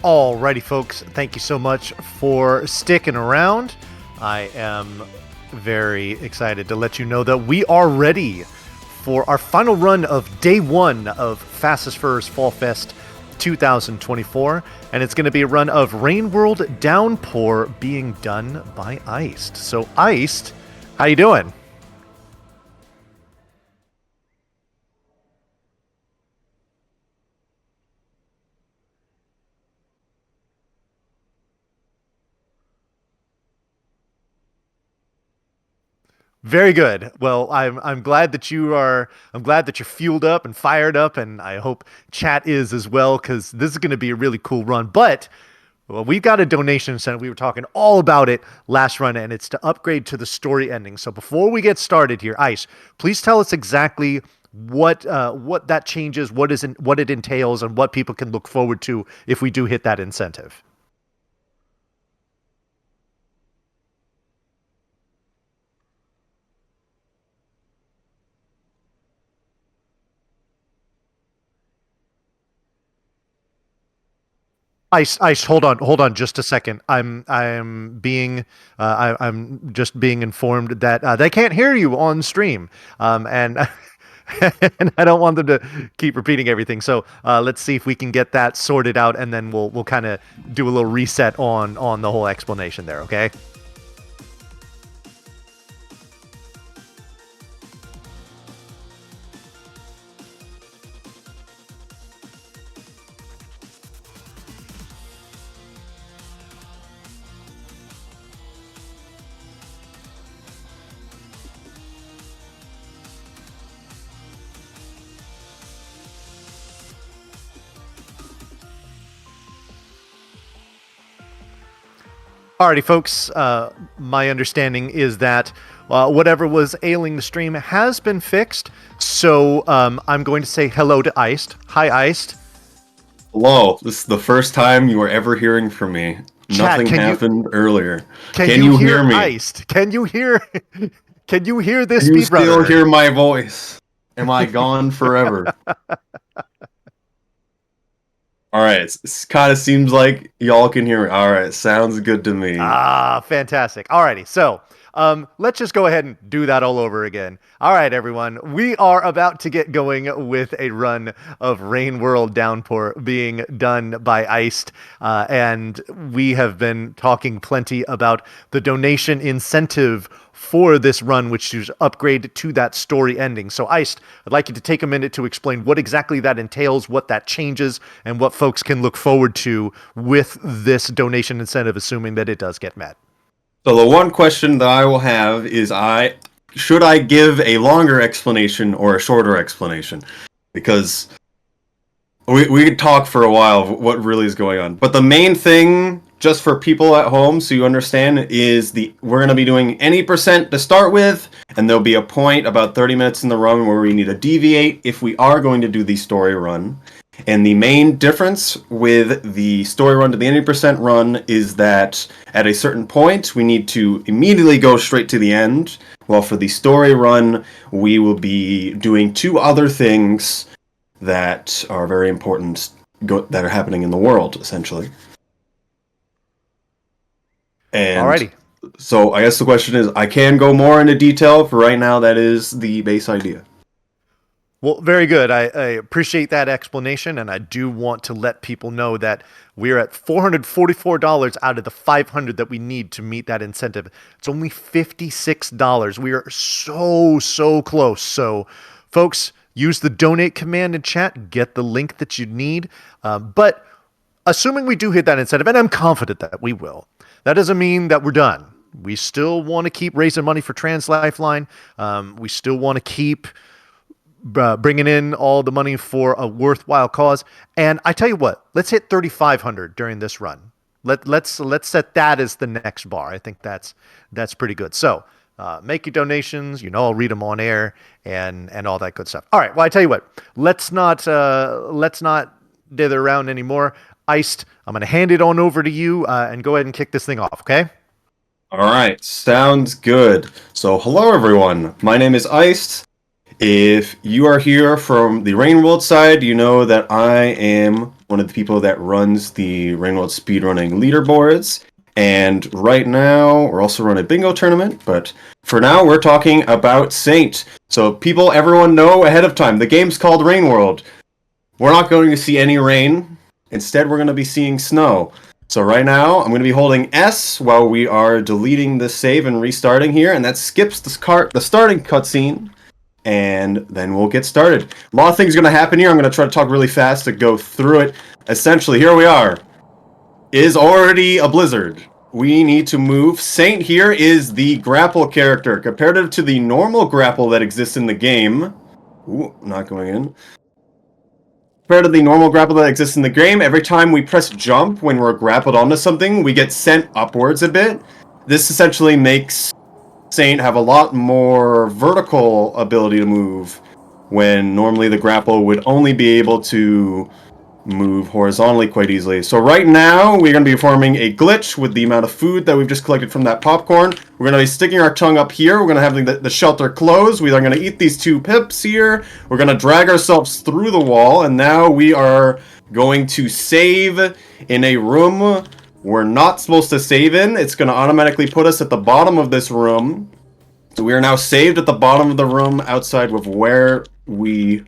Alrighty, folks. Thank you so much for sticking around. I am very excited to let you know that we are ready for our final run of day one of Fastest Furs Fall Fest 2024, and it's going to be a run of Rain World Downpour being done by ICED. So, ICED, how you doing? Very good. Well, I'm glad that I'm glad that you're fueled up and fired up, and I hope chat is as well because this is going to be a really cool run. But well, we've got a donation center. We were talking all about it last run, and it's to upgrade to the story ending. So before we get started here, Ice, please tell us exactly what that changes, what it entails, and what people can look forward to if we do hit that incentive. Ice, hold on, just a second. I'm just being informed that they can't hear you on stream, and and I don't want them to keep repeating everything. So let's see if we can get that sorted out, and then we'll kind of do a little reset on the whole explanation there. Okay. Alrighty, folks. My understanding is that whatever was ailing the stream has been fixed. So I'm going to say hello to Iced. Hi, Iced. Hello, this is the first time you are ever hearing from me. Chat, Nothing happened earlier. Can you hear hear me? Iced? Can you hear? Can you hear this, Can you speed still brother? hear my voice? Am I gone forever? Alright, it kind of seems like y'all can hear me. Alright, sounds good to me. Ah, fantastic. Alrighty, so let's just go ahead and do that all over again. All right, everyone, we are about to get going with a run of Rain World Downpour being done by ICED, and we have been talking plenty about the donation incentive for this run, which is upgrade to that story ending. So, ICED, I'd like you to take a minute to explain what exactly that entails, what that changes, and what folks can look forward to with this donation incentive, assuming that it does get met. So the one question that I will have is should I give a longer explanation or a shorter explanation? Because we could talk for a while of what really is going on. But the main thing, just for people at home, so you understand, is we're going to be doing any percent to start with, and there'll be a point about 30 minutes in the run where we need to deviate if we are going to do the story run. And the main difference with the story run to the 80% run is that at a certain point, we need to immediately go straight to the end. While for the story run, we will be doing two other things that are very important that are happening in the world, essentially. And Alrighty. so I guess the question is, I can go more into detail. For right now, that is the base idea. Well, very good. I appreciate that explanation, and I do want to let people know that we're at $444 out of the $500 that we need to meet that incentive. It's only $56. We are so close. So, folks, use the donate command in chat, get the link that you need. But assuming we do hit that incentive, and I'm confident that we will, that doesn't mean that we're done. We still want to keep raising money for Trans Lifeline. We still want to keep bringing in all the money for a worthwhile cause. And I tell you what, let's hit 3,500 during this run. Let's set that as the next bar. I think that's pretty good. So make your donations. I'll read them on air and all that good stuff. All right. Well, I tell you what, let's not dither around anymore. Iced, I'm going to hand it on over to you and go ahead and kick this thing off. Okay. All right. Sounds good. So hello, everyone. My name is Iced. If you are here from the Rain World side, you know that I am one of the people that runs the Rainworld speedrunning leaderboards. And right now, we're also running a bingo tournament, but for now, we're talking about Saint. So everyone know ahead of time, the game's called Rainworld. We're not going to see any rain. Instead, we're going to be seeing snow. So right now, I'm going to be holding S while we are deleting the save and restarting here, and that skips the starting cutscene, and then we'll get started. A lot of things are going to happen here. I'm going to try to talk really fast to go through it. Essentially, here we are. Is already a blizzard. We need to move. Saint here is the grapple character. Comparative to the normal grapple that exists in the game. Ooh, not going in. Compared to the normal grapple that exists in the game, every time we press jump when we're grappled onto something, we get sent upwards a bit. This essentially makes Saint have a lot more vertical ability to move, when normally the grapple would only be able to move horizontally quite easily. So right now, we're going to be performing a glitch with the amount of food that we've just collected from that popcorn. We're going to be sticking our tongue up here. We're going to have the shelter closed. We are going to eat these 2 pips here. We're going to drag ourselves through the wall, and now we are going to save in a room we're not supposed to save in. It's going to automatically put us at the bottom of this room. So we are now saved at the bottom of the room outside of where we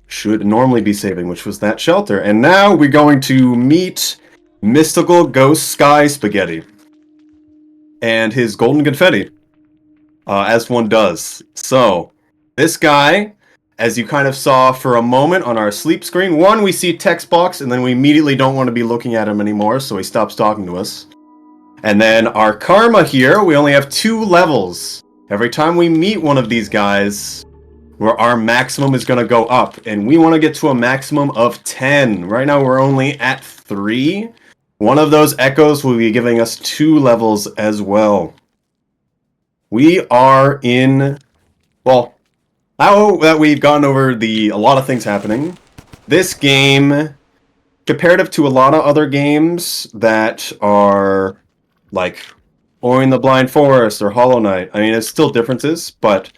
should normally be saving, which was that shelter. And now we're going to meet Mystical Ghost Sky Spaghetti and his golden confetti, as one does. So, this guy, as you kind of saw for a moment on our sleep screen, one, we see text box, and then we immediately don't want to be looking at him anymore, so he stops talking to us. And then our karma here, we only have 2 levels. Every time we meet one of these guys, where our maximum is going to go up, and we want to get to a maximum of 10. Right now we're only at 3. One of those echoes will be giving us 2 levels as well. We are in, well, now that we've gone over a lot of things happening, this game, comparative to a lot of other games that are like Ori and the Blind Forest or Hollow Knight, I mean, it's still differences, but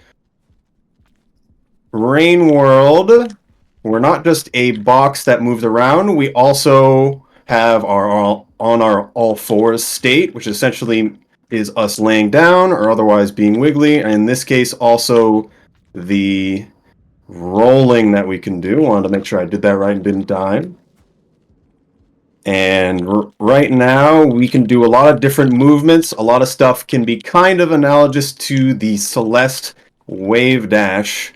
Rainworld, we're not just a box that moves around, we also have our all fours state, which essentially is us laying down or otherwise being wiggly, and in this case also the rolling that we can do. Wanted to make sure I did that right and didn't die. And right now we can do a lot of different movements. A lot of stuff can be kind of analogous to the Celeste wave dash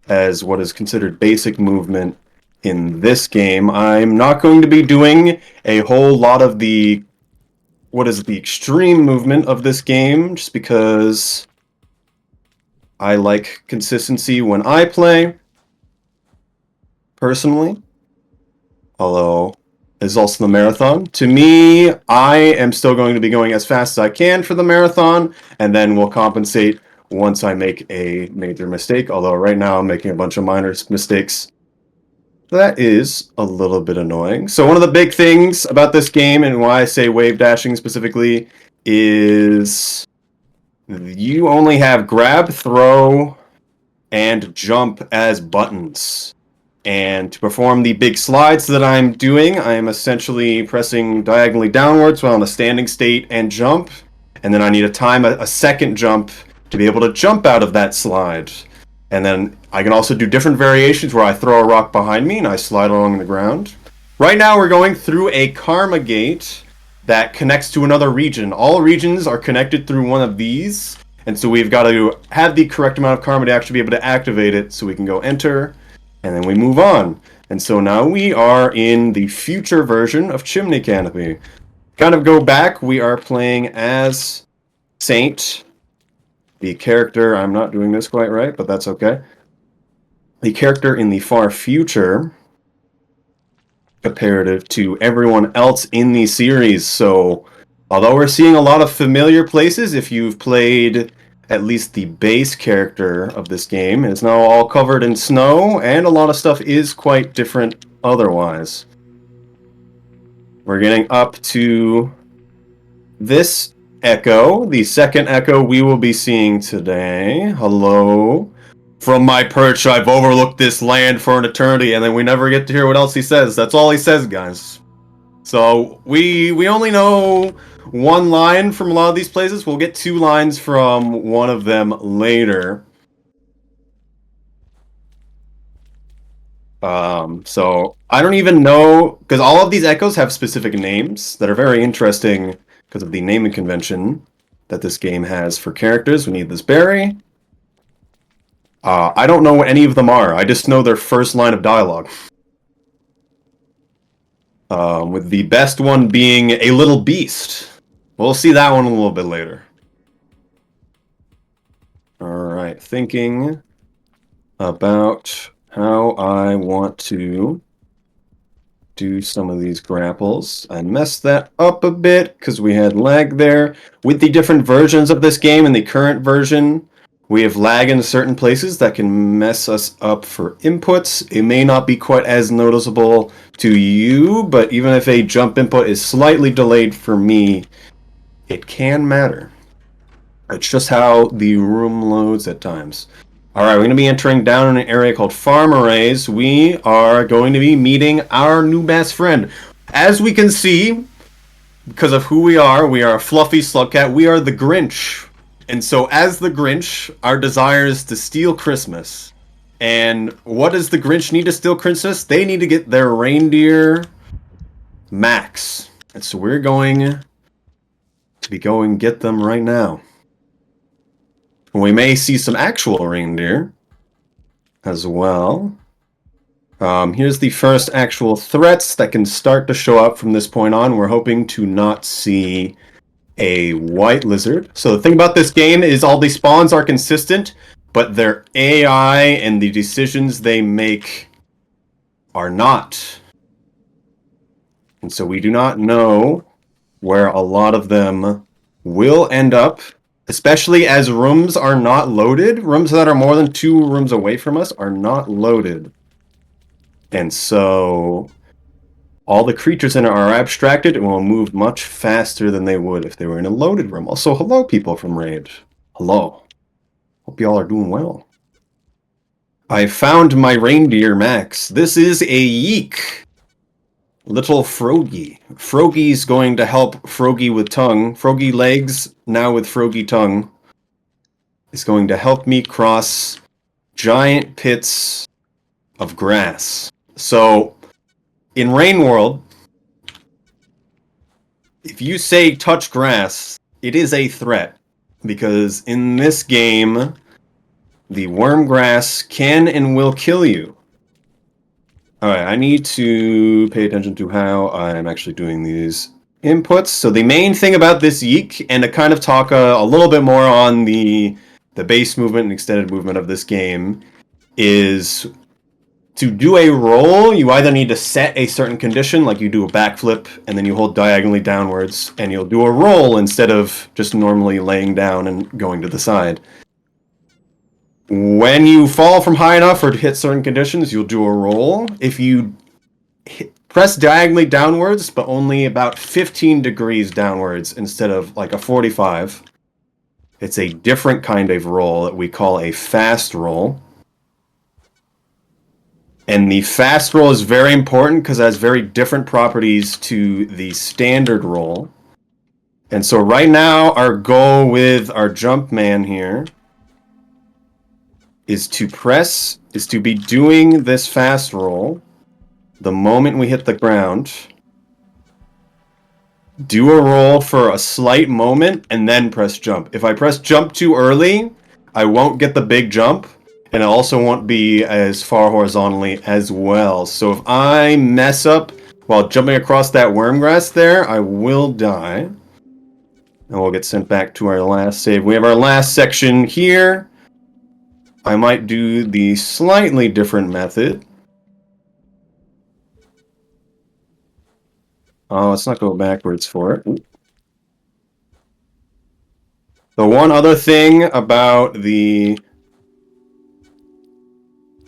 as what is considered basic movement in this game. I'm not going to be doing a whole lot of the extreme movement of this game, just because I like consistency when I play, personally. Although, it's also the marathon. To me, I am still going to be going as fast as I can for the marathon, and then we'll compensate once I make a major mistake, although right now I'm making a bunch of minor mistakes. That is a little bit annoying. So one of the big things about this game, and why I say wave dashing specifically, is you only have grab, throw, and jump as buttons. And to perform the big slides that I'm doing, I am essentially pressing diagonally downwards while in a standing state and jump. And then I need to time a second jump to be able to jump out of that slide. And then I can also do different variations where I throw a rock behind me and I slide along the ground. Right now we're going through a karma gate that connects to another region. All regions are connected through one of these. And so we've got to have the correct amount of karma to actually be able to activate it, so we can go enter, and then we move on. And so now we are in the future version of Chimney Canopy. Kind of go back, we are playing as Saint, the character, I'm not doing this quite right, but that's okay. The character in the far future, comparative to everyone else in the series. So, although we're seeing a lot of familiar places, if you've played at least the base character of this game, it's now all covered in snow, and a lot of stuff is quite different otherwise. We're getting up to this echo, the second echo we will be seeing today. Hello. From my perch, I've overlooked this land for an eternity, and then we never get to hear what else he says. That's all he says, guys. So we only know one line from a lot of these places. We'll get 2 lines from one of them later. So I don't even know, because all of these echoes have specific names that are very interesting because of the naming convention that this game has for characters. We need this berry. I don't know what any of them are. I just know their first line of dialogue. With the best one being a little beast. We'll see that one a little bit later. Alright, thinking about how I want to do some of these grapples. I messed that up a bit because we had lag there. With the different versions of this game, in the current version, we have lag in certain places that can mess us up for inputs. It may not be quite as noticeable to you, but even if a jump input is slightly delayed for me, it can matter. It's just how the room loads at times. Alright, we're going to be entering down in an area called Farm Arrays. We are going to be meeting our new best friend. As we can see, because of who we are a fluffy slug cat. We are the Grinch. And so as the Grinch, our desire is to steal Christmas. And what does the Grinch need to steal Christmas? They need to get their reindeer Max. And so we're going to be going get them right now. We may see some actual reindeer as well. Here's the first actual threats that can start to show up from this point on. We're hoping to not see a white lizard. So the thing about this game is all the spawns are consistent, but their AI and the decisions they make are not. And so we do not know where a lot of them will end up. Especially as rooms are not loaded. Rooms that are more than 2 rooms away from us are not loaded. And so all the creatures in it are abstracted and will move much faster than they would if they were in a loaded room. Also, hello people from Raid. Hello. Hope y'all are doing well. I found my reindeer Max. This is a Yeek. Little Frogy. Frogy's going to help Frogy with tongue. Frogy legs, now with Frogy tongue, is going to help me cross giant pits of grass. So, in Rain World, if you say touch grass, it is a threat. Because in this game, the worm grass can and will kill you. Alright, I need to pay attention to how I'm actually doing these inputs. So the main thing about this Yeek, and to kind of talk a little bit more on the base movement and extended movement of this game, is to do a roll, you either need to set a certain condition, like you do a backflip, and then you hold diagonally downwards, and you'll do a roll instead of just normally laying down and going to the side. When you fall from high enough or hit certain conditions, you'll do a roll. If you press diagonally downwards, but only about 15 degrees downwards instead of like a 45, it's a different kind of roll that we call a fast roll. And the fast roll is very important because it has very different properties to the standard roll. And so right now, our goal with our jump man here is to be doing this fast roll the moment we hit the ground. Do a roll for a slight moment and then press jump. If I press jump too early, I won't get the big jump, and it also won't be as far horizontally as well. So if I mess up while jumping across that worm grass there, I will die. And we'll get sent back to our last save. We have our last section here. I might do the slightly different method. Oh, let's not go backwards for it. The one other thing about the...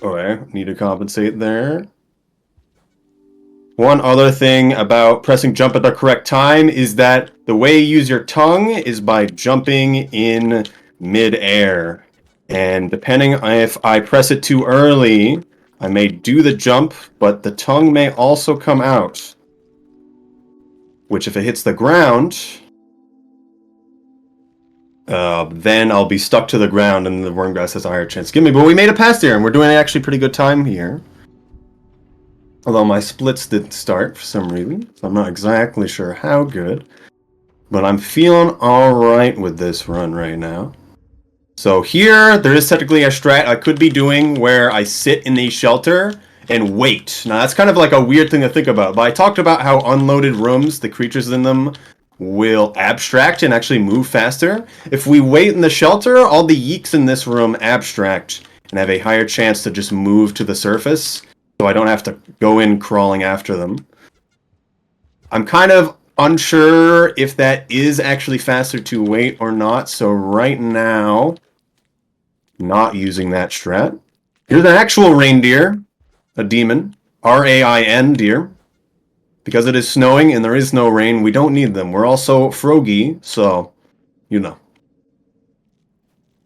Okay, need to compensate there. One other thing about pressing jump at the correct time is that the way you use your tongue is by jumping in mid-air. And depending if I press it too early, I may do the jump, but the tongue may also come out. Which if it hits the ground, then I'll be stuck to the ground and the wormgrass has a higher chance to get me. But we made it past here and we're doing actually pretty good time here. Although my splits didn't start for some reason, so I'm not exactly sure how good. But I'm feeling alright with this run right now. So here, there is technically a strat I could be doing where I sit in the shelter and wait. Now that's kind of like a weird thing to think about, but I talked about how unloaded rooms, the creatures in them, will abstract and actually move faster. If we wait in the shelter, all the yeeks in this room abstract and have a higher chance to just move to the surface, so I don't have to go in crawling after them. I'm kind of unsure if that is actually faster to wait or not, so right now, not using that strat. Here's an actual reindeer, a demon, R-A-I-N, deer. Because it is snowing and there is no rain, we don't need them. We're also froggy, so, you know.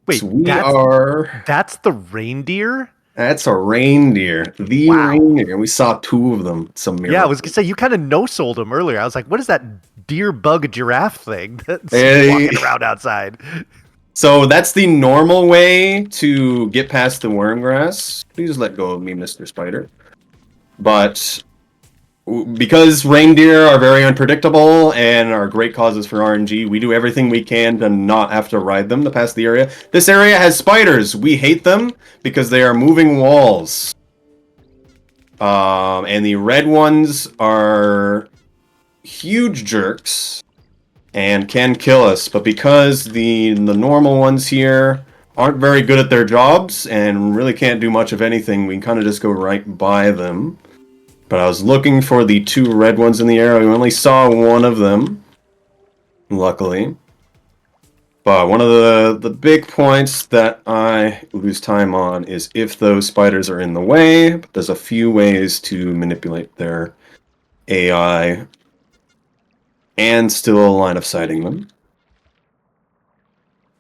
Wait, So we are... that's the reindeer? That's a reindeer. The Wow. reindeer. We saw two of them. Some miracle. Yeah, I was gonna say you kind of no-sold them earlier. I was like, what is that deer bug giraffe thing that's Hey. walking around outside? So that's the normal way to get past the wormgrass. Please let go of me, Mr. Spider. But because reindeer are very unpredictable and are great causes for RNG, we do everything we can to not have to ride them to pass the area. This area has spiders. We hate them because they are moving walls. And the red ones are huge jerks and can kill us. But because the normal ones here aren't very good at their jobs and really can't do much of anything, we can kind of just go right by them. But I was looking for the two red ones in the area. We only saw one of them, luckily. But one of the big points that I lose time on is if those spiders are in the way. But there's a few ways to manipulate their AI and still line of sighting them.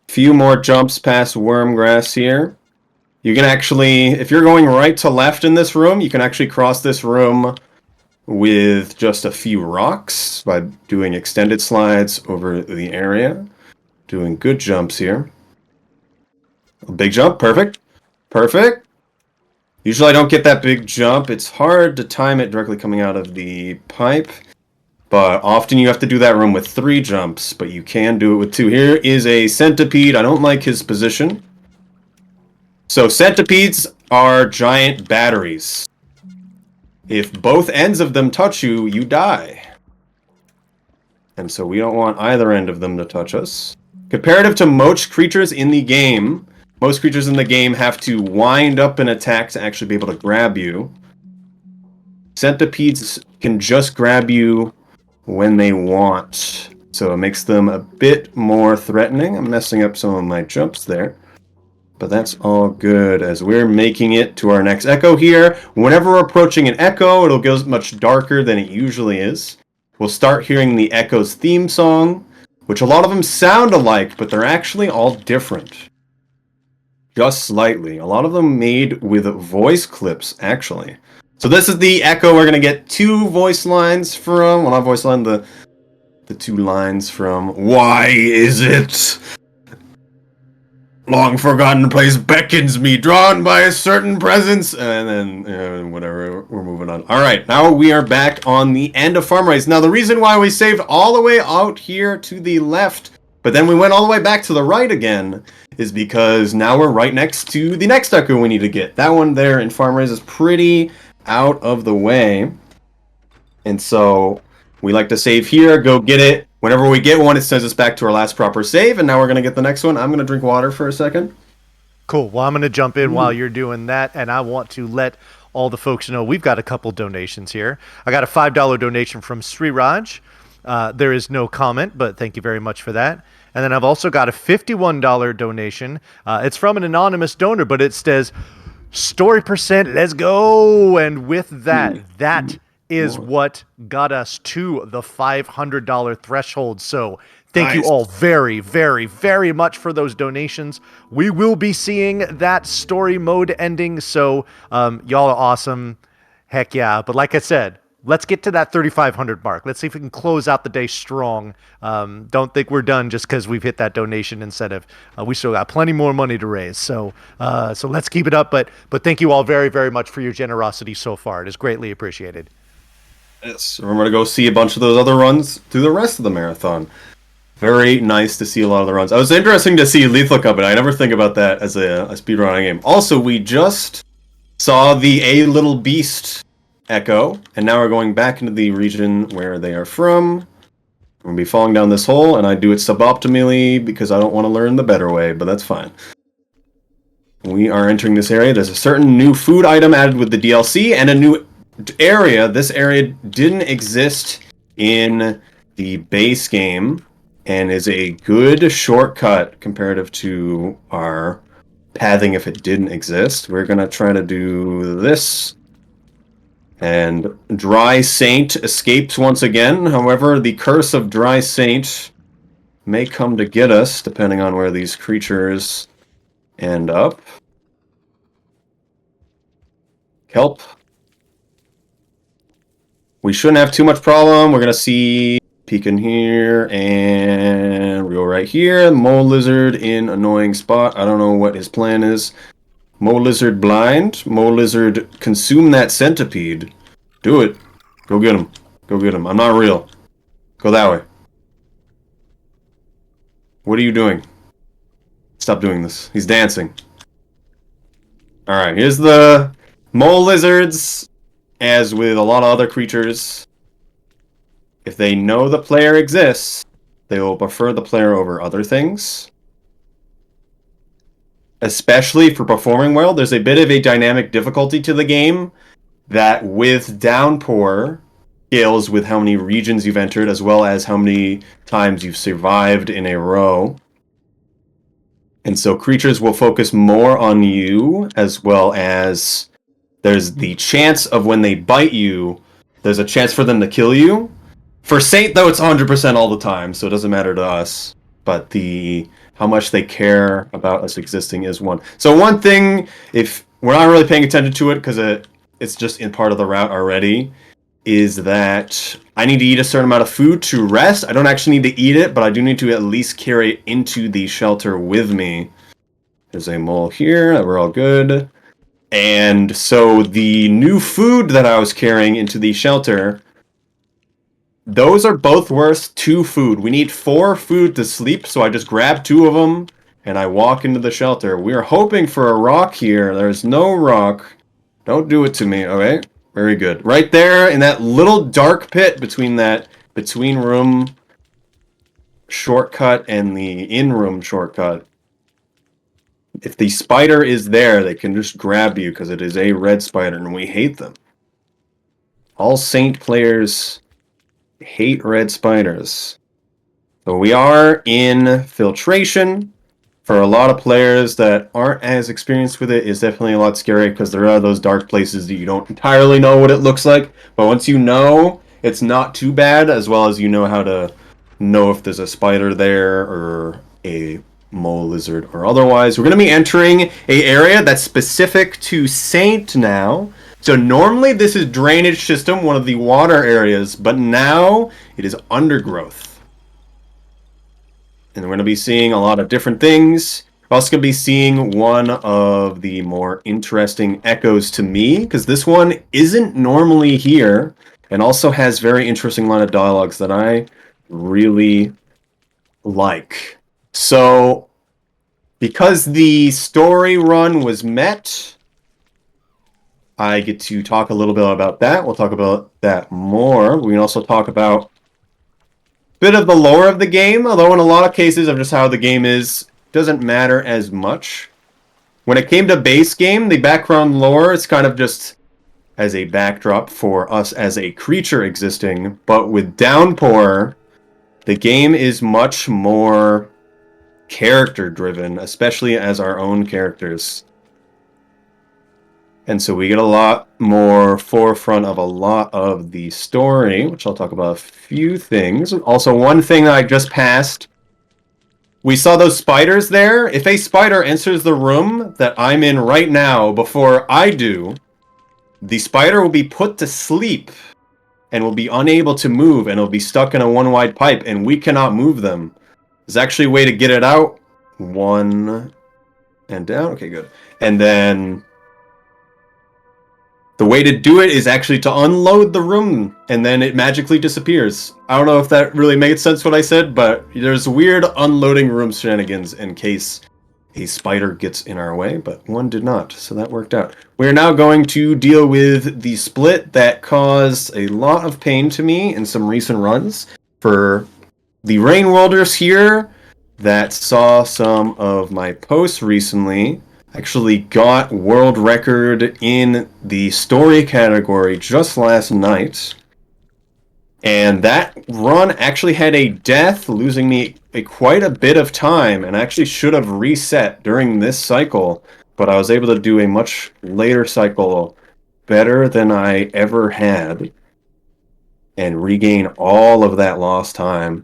Few more jumps past wormgrass here. You can actually, if you're going right to left in this room, you can actually cross this room with just a few rocks by doing extended slides over the area. Doing good jumps here. A big jump, perfect. Perfect. Usually I don't get that big jump. It's hard to time it directly coming out of the pipe. But often you have to do that room with 3 jumps, but you can do it with 2. Here is a centipede. I don't like his position. So centipedes are giant batteries. If both ends of them touch you, you die. And so we don't want either end of them to touch us. Comparative to most creatures in the game, most creatures in the game have to wind up an attack to actually be able to grab you. Centipedes can just grab you when they want. So it makes them a bit more threatening. I'm messing up some of my jumps there. But that's all good as we're making it to our next echo here. Whenever we're approaching an echo, it'll go much darker than it usually is. We'll start hearing the echo's theme song, which a lot of them sound alike, but they're actually all different. Just slightly. A lot of them made with voice clips, actually. So this is the echo we're going to get 2 voice lines from. Well, not voice line, the 2 lines from Why Is It? Long forgotten place beckons me, drawn by a certain presence, and then whatever, we're moving on. All right, now we are back on the end of Farm Race. Now, the reason why we saved all the way out here to the left, but then we went all the way back to the right again, is because now we're right next to the next echo we need to get. That one there in Farm Race is pretty out of the way, and so we like to save here, go get it. Whenever we get one, it sends us back to our last proper save, and now we're going to get the next one. I'm going to drink water for a second. Cool. Well, I'm going to jump in while you're doing that, and I want to let all the folks know we've got a couple donations here. I got a $5 donation from Sriraj. There is no comment, but thank you very much for that. And then I've also got a $51 donation. It's from an anonymous donor, but it says, Story percent, let's go! And with that, that is what got us to the $500 threshold. So Thank you Nice. all very, very, very much for those donations. We will be seeing that story mode ending, so y'all are awesome. Heck yeah. But like I said, let's get to that 3,500 mark. Let's see if we can close out the day strong. Don't think we're done just because we've hit that donation incentive. We still got plenty more money to raise. So let's keep it up. But thank you all very, very much for your generosity so far. It is greatly appreciated. Yes. Remember to go see a bunch of those other runs through the rest of the marathon. Very nice to see a lot of the runs. It was interesting to see Lethal Company. I never think about that as a speedrunning game. Also, we just saw the A Little Beast echo, and now we're going back into the region where they are from. I'm going to be falling down this hole, and I do it suboptimally because I don't want to learn the better way, but that's fine. We are entering this area. There's a certain new food item added with the DLC, and a new area. This area didn't exist in the base game, and is a good shortcut comparative to our pathing if it didn't exist. We're going to try to do this. And Dry Saint escapes once again. However, the curse of Dry Saint may come to get us, depending on where these creatures end up. Kelp. We shouldn't have too much problem. We're going to see... Peek in here, and we go right here. Mole Lizard in annoying spot. I don't know what his plan is. Mole Lizard blind. Mole Lizard consume that centipede. Do it. Go get him. Go get him. I'm not real. Go that way. What are you doing? Stop doing this. He's dancing. Alright, here's the Mole Lizards. As with a lot of other creatures, if they know the player exists, they will prefer the player over other things. Especially for performing well, there's a bit of a dynamic difficulty to the game that with Downpour scales with how many regions you've entered as well as how many times you've survived in a row. And so creatures will focus more on you, as well as there's the chance of when they bite you, there's a chance for them to kill you. For Saint, though, it's 100% all the time, so it doesn't matter to us. But how much they care about us existing is one. So one thing, if we're not really paying attention to it because it's just in part of the route already, is that I need to eat a certain amount of food to rest. I don't actually need to eat it, but I do need to at least carry it into the shelter with me. There's a mole here. We're all good. And so the new food that I was carrying into the shelter... Those are both worth 2 food. We need 4 food to sleep, so I just grab 2 of them, and I walk into the shelter. We are hoping for a rock here. There's no rock. Don't do it to me, okay? Very good. Right there, in that little dark pit between room shortcut and the in-room shortcut. If the spider is there, they can just grab you, because it is a red spider, and we hate them. All Saint players... hate red spiders. So we are in filtration. For a lot of players that aren't as experienced with it, it's definitely a lot scary because there are those dark places that you don't entirely know what it looks like. But once you know, it's not too bad, as well as you know how to know if there's a spider there or a mole lizard or otherwise. We're going to be entering a area that's specific to Saint now. So normally this is drainage system, one of the water areas, but now it is undergrowth. And we're going to be seeing a lot of different things. We're also going to be seeing one of the more interesting echoes to me, because this one isn't normally here, and also has very interesting line of dialogues that I really like. So, because the story run was met... I get to talk a little bit about that. We'll talk about that more. We can also talk about a bit of the lore of the game, although in a lot of cases of just how the game is, doesn't matter as much. When it came to base game, the background lore is kind of just as a backdrop for us as a creature existing, but with Downpour, the game is much more character-driven, especially as our own characters. And so we get a lot more forefront of a lot of the story, which I'll talk about a few things. Also, one thing that I just passed, we saw those spiders there. If a spider enters the room that I'm in right now before I do, the spider will be put to sleep and will be unable to move, and it'll be stuck in a one-wide pipe, and we cannot move them. There's actually a way to get it out. One and down. Okay, good. And then the way to do it is actually to unload the room, and then it magically disappears. I don't know if that really made sense what I said, but there's weird unloading room shenanigans in case a spider gets in our way, but one did not, so that worked out. We're now going to deal with the split that caused a lot of pain to me in some recent runs. For the Rain Worlders here that saw some of my posts recently, actually got world record in the story category just last night. And that run actually had a death, losing me quite a bit of time, and I actually should have reset during this cycle, but I was able to do a much later cycle better than I ever had and regain all of that lost time.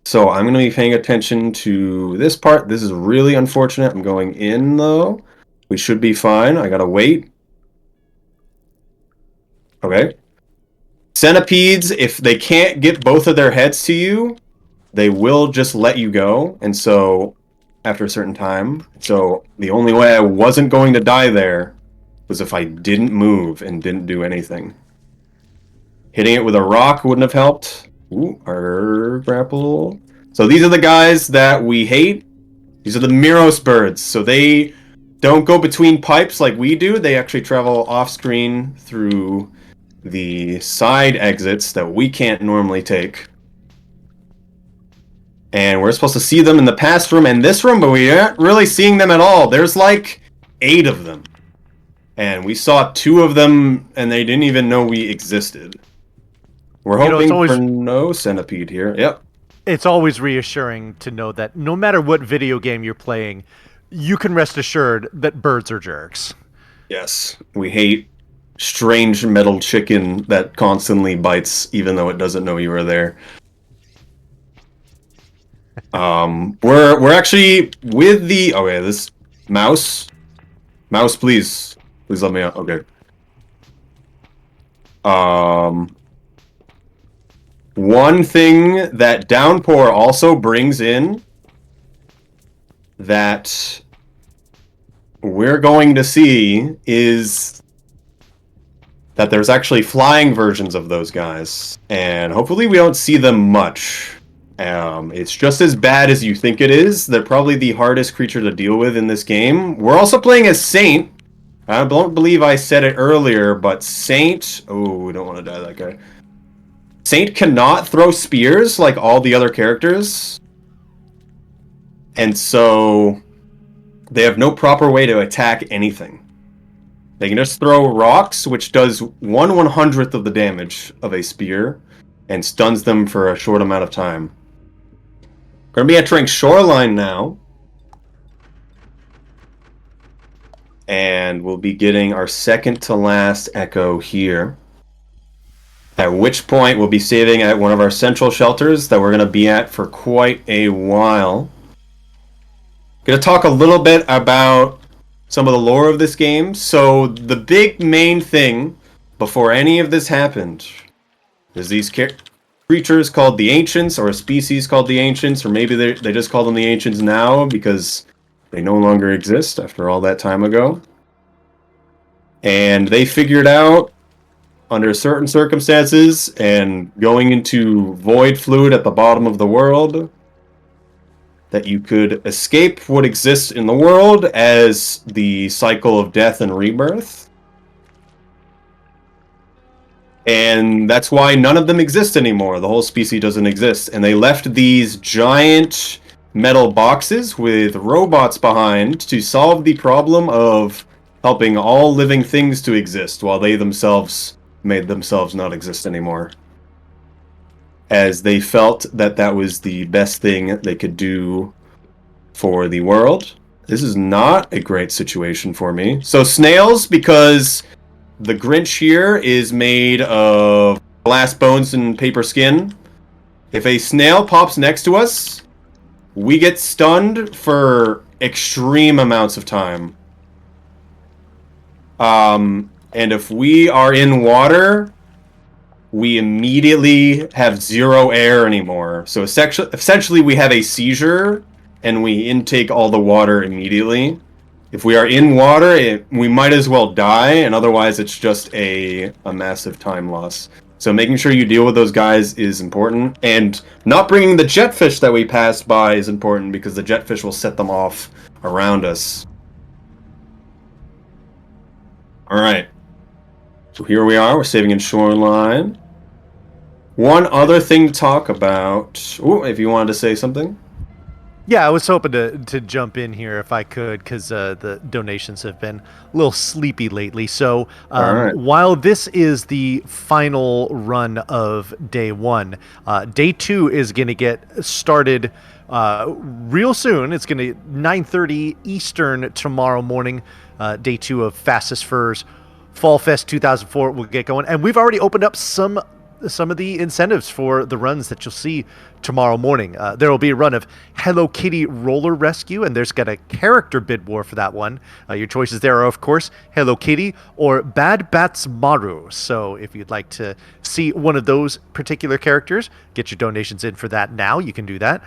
So I'm going to be paying attention to this part. This is really unfortunate. I'm going in, though. We should be fine. I got to wait. Okay. Centipedes, if they can't get both of their heads to you, they will just let you go. And so, after a certain time, so the only way I wasn't going to die there was if I didn't move and didn't do anything. Hitting it with a rock wouldn't have helped. Ooh, our grapple. So these are the guys that we hate. These are the Miros birds. So they don't go between pipes like we do. They actually travel off-screen through the side exits that we can't normally take. And we're supposed to see them in the past room and this room, but we aren't really seeing them at all. There's like 8 of them. And we saw 2 of them, and they didn't even know we existed. We're hoping for no centipede here. Yep. It's always reassuring to know that no matter what video game you're playing, you can rest assured that birds are jerks. Yes. We hate strange metal chicken that constantly bites even though it doesn't know you were there. We're actually with the this mouse, please let me out. Okay. One thing that Downpour also brings in that we're going to see is that there's actually flying versions of those guys, and hopefully we don't see them much. It's just as bad as you think it is. They're probably the hardest creature to deal with in this game. We're also playing as Saint. I don't believe I said it earlier, but Saint... Oh, we don't want to die that guy. Saint cannot throw spears like all the other characters. And so they have no proper way to attack anything. They can just throw rocks, which does 1/100th of the damage of a spear, and stuns them for a short amount of time. We're going to be entering Shoreline now. And we'll be getting our second to last Echo here. At which point we'll be saving at one of our central shelters that we're going to be at for quite a while. Going to talk a little bit about some of the lore of this game. So the big main thing before any of this happened is these creatures called the Ancients, or a species called the Ancients, or maybe they just call them the Ancients now because they no longer exist after all that time ago. And they figured out, under certain circumstances, and going into void fluid at the bottom of the world, that you could escape what exists in the world as the cycle of death and rebirth. And that's why none of them exist anymore. The whole species doesn't exist. And they left these giant metal boxes with robots behind to solve the problem of helping all living things to exist while they themselves made themselves not exist anymore, as they felt that that was the best thing they could do for the world. This is not a great situation for me. So snails, because the Grinch here is made of glass bones and paper skin. If a snail pops next to us, we get stunned for extreme amounts of time. And if we are in water, we immediately have zero air anymore. So essentially we have a seizure, and we intake all the water immediately. If we are in water, we might as well die, and otherwise it's just a massive time loss. So making sure you deal with those guys is important, and not bringing the jetfish that we passed by is important, because the jetfish will set them off around us. Alright. So here we are, we're saving in Shoreline. One other thing to talk about. Ooh, if you wanted to say something. Yeah, I was hoping to jump in here if I could, because the donations have been a little sleepy lately. So All right. while this is the final run of day one, day two is going to get started real soon. It's going to 9:30 Eastern tomorrow morning. Day two of Fastest Furs Fall Fest 2004 will get going, and we've already opened up some of the incentives for the runs that you'll see tomorrow morning. There will be a run of Hello Kitty Roller Rescue, and there's got a character bid war for that one. Your choices there are, of course, Hello Kitty or Bad Bats Maru. So if you'd like to see one of those particular characters, get your donations in for that now. You can do that.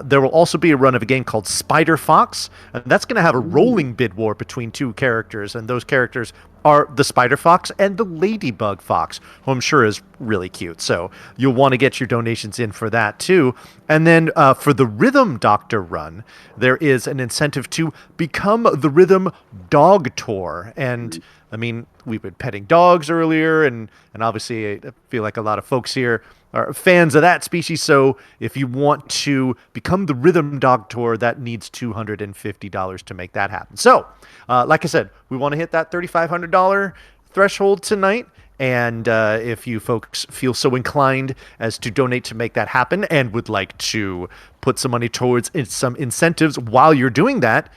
There will also be a run of a game called Spider Fox, and that's going to have a rolling bid war between two characters, and those characters are the Spider Fox and the Ladybug Fox, who I'm sure is really cute. So you'll want to get your donations in for that too. And then for the Rhythm Doctor run, there is an incentive to become the Rhythm Dog Tour. And I mean, we've been petting dogs earlier, and obviously I feel like a lot of folks here are fans of that species. So if you want to become the Rhythm Dog Tour, that needs $250 to make that happen. So, like I said, we want to hit that $3,500 threshold tonight. And if you folks feel so inclined as to donate to make that happen, and would like to put some money towards some incentives while you're doing that,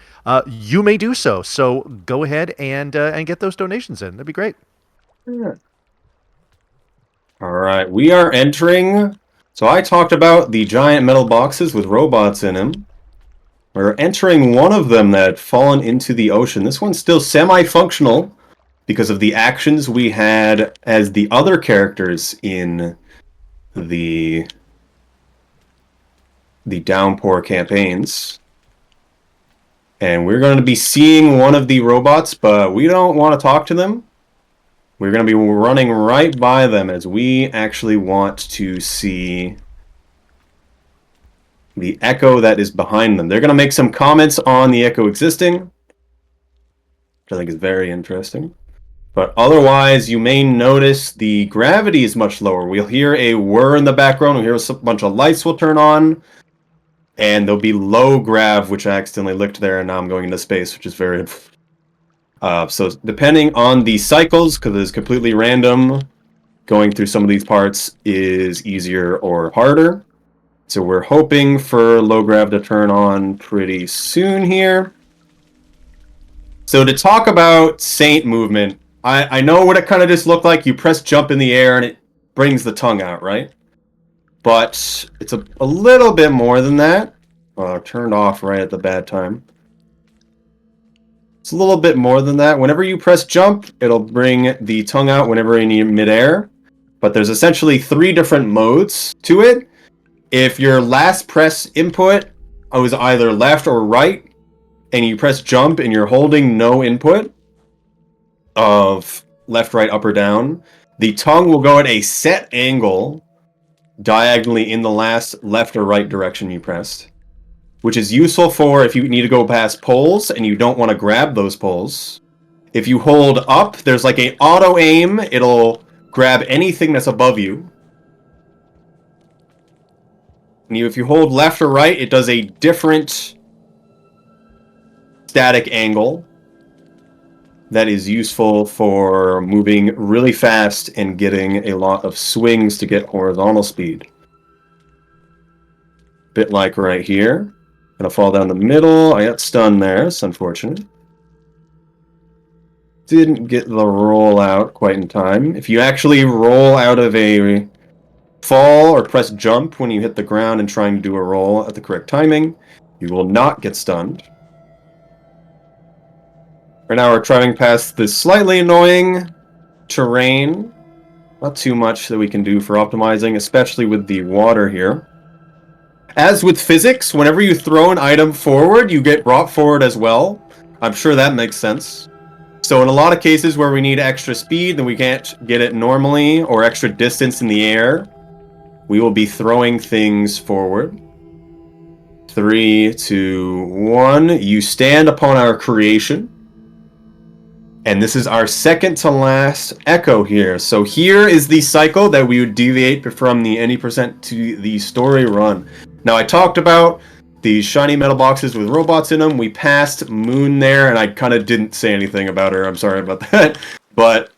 you may do so. So go ahead and get those donations in. That'd be great. Yeah. All right, we are entering. So I talked about the giant metal boxes with robots in them. We're entering one of them that had fallen into the ocean. This one's still semi-functional because of the actions we had as the other characters in the Downpour campaigns. And we're going to be seeing one of the robots, but we don't want to talk to them. We're going to be running right by them, as we actually want to see the echo that is behind them. They're going to make some comments on the echo existing, which I think is very interesting. But otherwise, you may notice the gravity is much lower. We'll hear a whir in the background. We'll hear a bunch of lights will turn on. And there'll be low grav, which I accidentally licked there, and now I'm going into space, which is very... So depending on the cycles, because it's completely random, going through some of these parts is easier or harder. So we're hoping for low grav to turn on pretty soon here. So to talk about Saint movement, I know what it kind of just looked like. You press jump in the air and it brings the tongue out, right? But it's a little bit more than that. Turned off right at the bad time. It's a little bit more than that. Whenever you press jump, it'll bring the tongue out whenever you're in midair. But there's essentially 3 different modes to it. If your last press input was either left or right, and you press jump and you're holding no input of left, right, up, or down, the tongue will go at a set angle diagonally in the last left or right direction you pressed, which is useful for if you need to go past poles and you don't want to grab those poles. If you hold up, there's like an auto aim. It'll grab anything that's above you. And if you hold left or right, it does a different static angle that is useful for moving really fast and getting a lot of swings to get horizontal speed. Bit like right here. Gonna fall down the middle. I got stunned there. It's unfortunate. Didn't get the roll out quite in time. If you actually roll out of a fall or press jump when you hit the ground and trying to do a roll at the correct timing, you will not get stunned. Right now we're driving past this slightly annoying terrain. Not too much that we can do for optimizing, especially with the water here. As with physics, whenever you throw an item forward, you get brought forward as well. I'm sure that makes sense. So in a lot of cases where we need extra speed and we can't get it normally, or extra distance in the air, we will be throwing things forward. 3, 2, 1. You stand upon our creation. And this is our second to last echo here. So here is the cycle that we would deviate from the any percent to the story run. Now I talked about these shiny metal boxes with robots in them. We passed Moon there, and I kind of didn't say anything about her. I'm sorry about that. But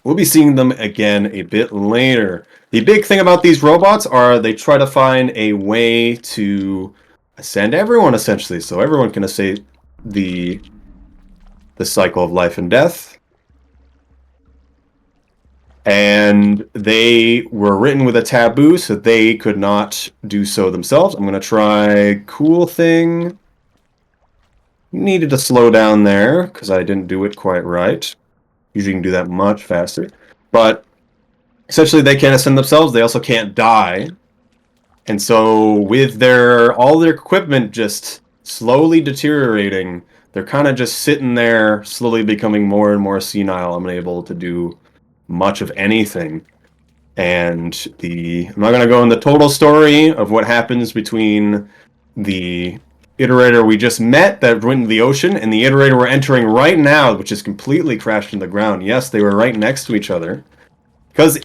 we'll be seeing them again a bit later. The big thing about these robots are they try to find a way to ascend everyone, essentially. So everyone can ascend the cycle of life and death. And they were written with a taboo, so they could not do so themselves. I'm going to try cool thing. Needed to slow down there, because I didn't do it quite right. Usually you can do that much faster. But essentially they can't ascend themselves, they also can't die. And so with all their equipment just slowly deteriorating, they're kind of just sitting there, slowly becoming more and more senile, unable to do much of anything. And I'm not going to go in the total story of what happens between the iterator we just met that went into the ocean and the iterator we're entering right now, which is completely crashed in the ground. Yes, they were right next to each other. Because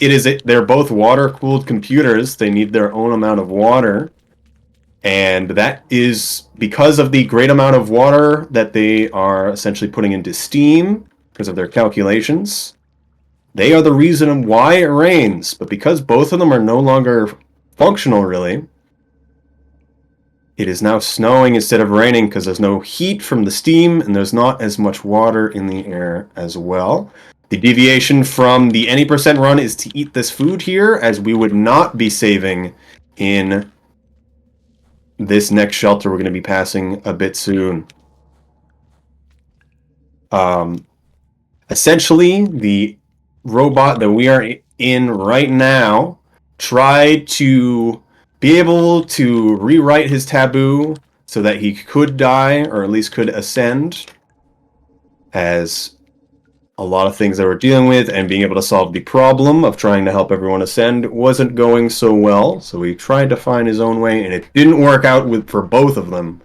they're both water-cooled computers, they need their own amount of water. And that is because of the great amount of water that they are essentially putting into steam, because of their calculations. They are the reason why it rains, but because both of them are no longer functional, really, it is now snowing instead of raining because there's no heat from the steam, and there's not as much water in the air as well. The deviation from the any percent run is to eat this food here, as we would not be saving in this next shelter we're going to be passing a bit soon. Essentially, the robot that we are in right now tried to be able to rewrite his taboo so that he could die, or at least could ascend, as a lot of things that we're dealing with and being able to solve the problem of trying to help everyone ascend wasn't going so well. So he tried to find his own way, and it didn't work out for both of them.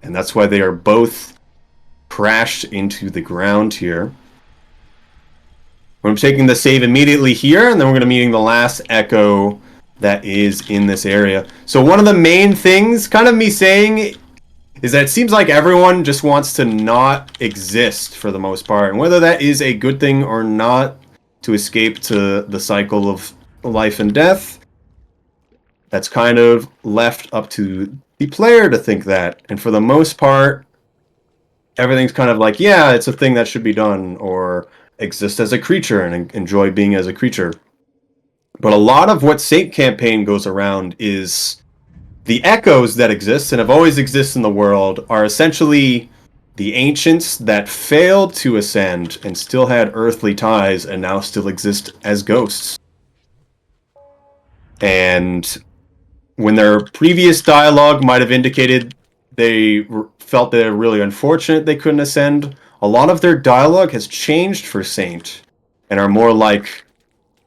And that's why they are both crashed into the ground here. I'm taking the save immediately here, and then we're going to be meeting the last echo that is in this area. So one of the main things, kind of me saying, is that it seems like everyone just wants to not exist for the most part. And whether that is a good thing or not, to escape to the cycle of life and death, that's kind of left up to the player to think that. And for the most part, everything's kind of like, yeah, it's a thing that should be done, or exist as a creature and enjoy being as a creature. But a lot of what Saint Campaign goes around is the echoes that exist and have always existed in the world are essentially the ancients that failed to ascend and still had earthly ties and now still exist as ghosts. And when their previous dialogue might have indicated they felt they're really unfortunate they couldn't ascend, a lot of their dialogue has changed for Saint and are more like,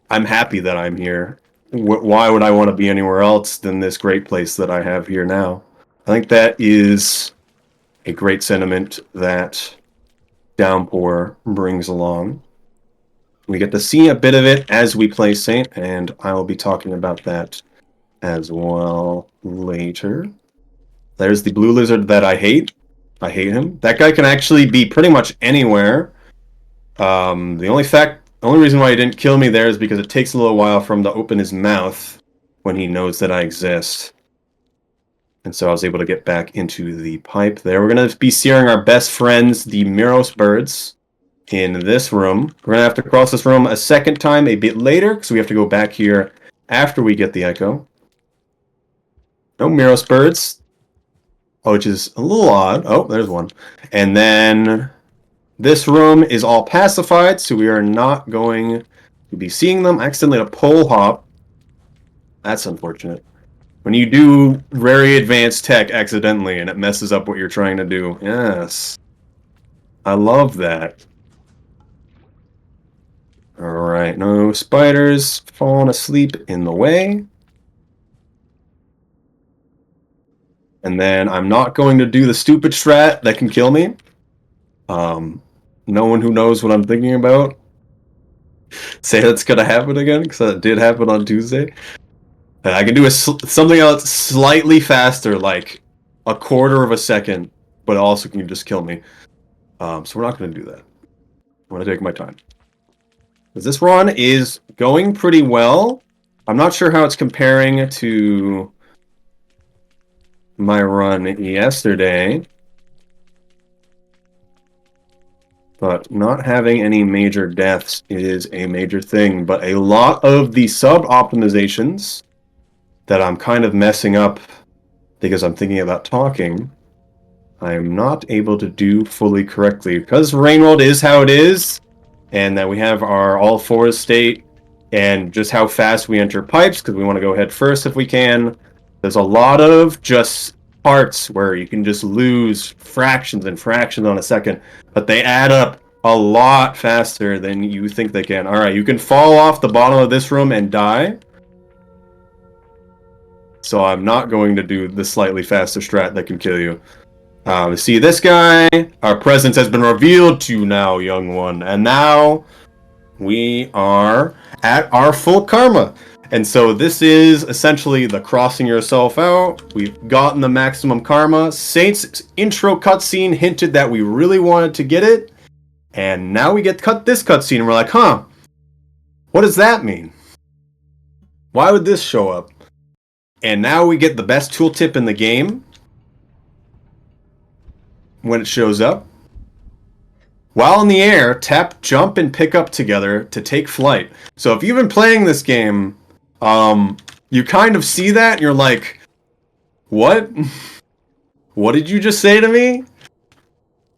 I'm happy that I'm here. Why would I want to be anywhere else than this great place that I have here now? I think that is a great sentiment that Downpour brings along. We get to see a bit of it as we play Saint, and I will be talking about that as well later. There's the blue lizard that I hate. I hate him. That guy can actually be pretty much anywhere. The only reason why he didn't kill me there is because it takes a little while for him to open his mouth when he knows that I exist. And so I was able to get back into the pipe there. We're going to be searing our best friends, the Miros birds, in this room. We're going to have to cross this room a second time a bit later, because we have to go back here after we get the echo. No Miros birds, which is a little odd. Oh, there's one. And then this room is all pacified, so we are not going to be seeing them. I accidentally had a pole hop. That's unfortunate. When you do very advanced tech accidentally and it messes up what you're trying to do. Yes. I love that. Alright, no spiders falling asleep in the way. And then I'm not going to do the stupid strat that can kill me. No one who knows what I'm thinking about. Say that's going to happen again, because that did happen on Tuesday. I can do something else slightly faster, like a quarter of a second, but also can just kill me. So we're not going to do that. I'm going to take my time. Because this run is going pretty well. I'm not sure how it's comparing to my run yesterday. But not having any major deaths is a major thing. But a lot of the sub-optimizations that I'm kind of messing up because I'm thinking about talking, I'm not able to do fully correctly. Because Rain World is how it is, and that we have our all fours state, and just how fast we enter pipes, because we want to go head first if we can. There's a lot of just parts where you can just lose fractions and fractions on a second, but they add up a lot faster than you think they can. Alright, you can fall off the bottom of this room and die. So I'm not going to do the slightly faster strat that can kill you. See this guy? Our presence has been revealed to you now, young one. And now we are at our full karma. And so this is essentially the crossing yourself out. We've gotten the maximum karma. Saint's intro cutscene hinted that we really wanted to get it. And now we get this cutscene and we're like, huh, what does that mean? Why would this show up? And now we get the best tooltip in the game when it shows up. While in the air, tap, jump, and pick up together to take flight. So if you've been playing this game, you kind of see that and you're like, what? What did you just say to me?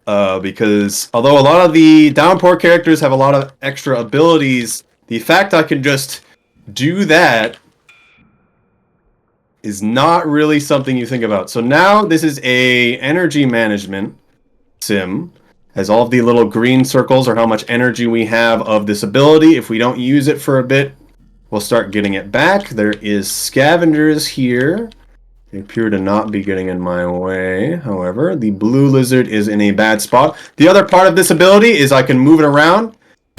Because although a lot of the Downpour characters have a lot of extra abilities, the fact I can just do that is not really something you think about. So now this is a energy management sim, as all of the little green circles are how much energy we have of this ability. If we don't use it for a bit, we'll start getting it back. There is scavengers here. They appear to not be getting in my way. However, the blue lizard is in a bad spot. The other part of this ability is I can move it around,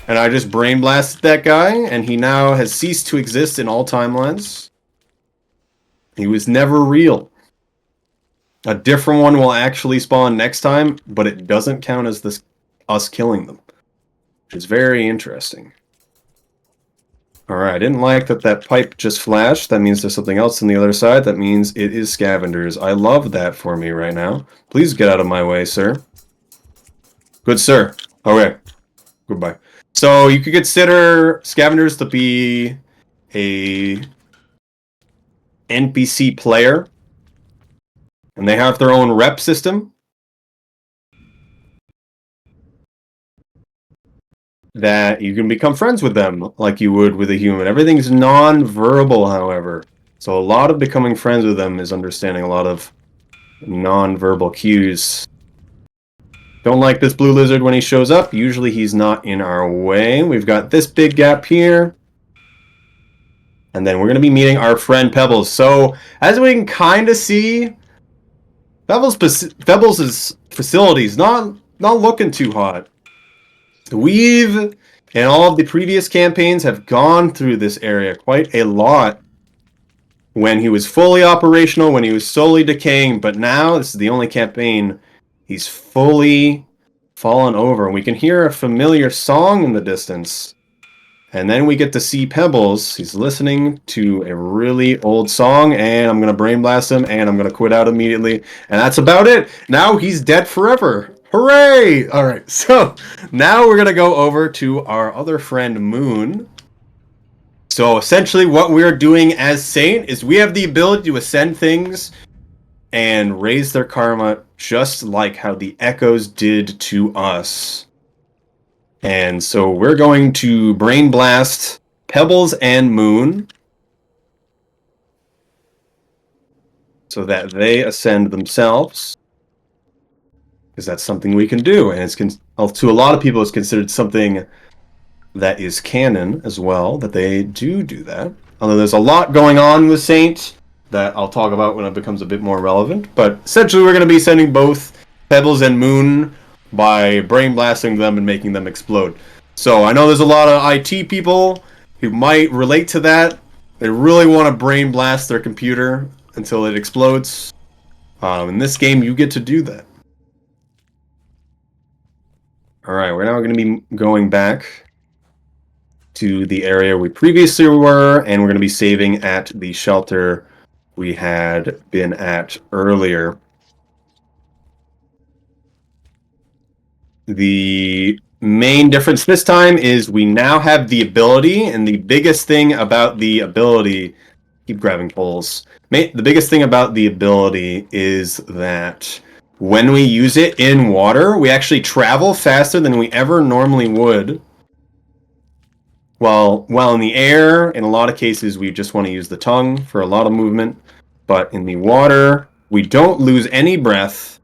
and I just brain blasted that guy, and he now has ceased to exist in all timelines. He was never real. A different one will actually spawn next time, but it doesn't count as us killing them, which is very interesting. Alright, I didn't like that pipe just flashed. That means there's something else on the other side. That means it is scavengers. I love that for me right now. Please get out of my way, sir. Good sir. Okay. Goodbye. So you could consider scavengers to be a NPC player, and they have their own rep system that you can become friends with them like you would with a human. Everything's non-verbal, however. So a lot of becoming friends with them is understanding a lot of non-verbal cues. Don't like this blue lizard when he shows up. Usually he's not in our way. We've got this big gap here. And then we're going to be meeting our friend Pebbles. So, as we can kind of see, Pebbles' facility's not looking too hot. We've, in all of the previous campaigns, have gone through this area quite a lot when he was fully operational, when he was slowly decaying, but now, this is the only campaign, he's fully fallen over. And we can hear a familiar song in the distance And then we get to see Pebbles. He's listening to a really old song, and I'm going to brain blast him, and I'm going to quit out immediately. And that's about it. Now he's dead forever. Hooray! All right, so now we're going to go over to our other friend, Moon. So essentially what we're doing as Saint is we have the ability to ascend things and raise their karma just like how the Echoes did to us. And so we're going to Brain Blast Pebbles and Moon so that they ascend themselves. Because that's something we can do. And it's to a lot of people, it's considered something that is canon as well, that they do that. Although there's a lot going on with Saint that I'll talk about when it becomes a bit more relevant. But essentially we're going to be sending both Pebbles and Moon by brain blasting them and making them explode. So I know there's a lot of IT people who might relate to that. They really want to brain blast their computer until it explodes. In this game, you get to do that. Alright, we're now going to be going back to the area we previously were, and we're going to be saving at the shelter we had been at earlier. The main difference this time is we now have the ability, and the biggest thing about the ability, keep grabbing poles. The biggest thing about the ability is that when we use it in water, we actually travel faster than we ever normally would. While in the air, in a lot of cases, we just want to use the tongue for a lot of movement. But in the water, we don't lose any breath.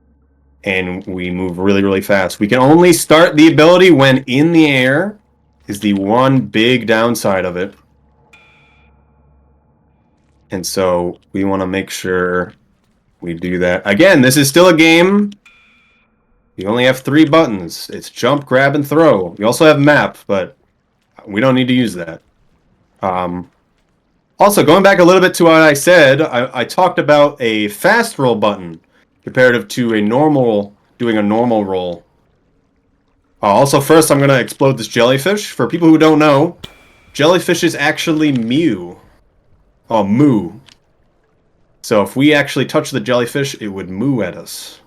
And we move really, really fast. We can only start the ability when in the air is the one big downside of it. And so we want to make sure we do that. Again, this is still a game. You only have 3 buttons. It's jump, grab, and throw. You also have map, but we don't need to use that. Also, going back a little bit to what I said, I talked about a fast roll button comparative to doing a normal roll. Also, first I'm going to explode this jellyfish. For people who don't know, jellyfish is actually moo. So if we actually touch the jellyfish, it would moo at us.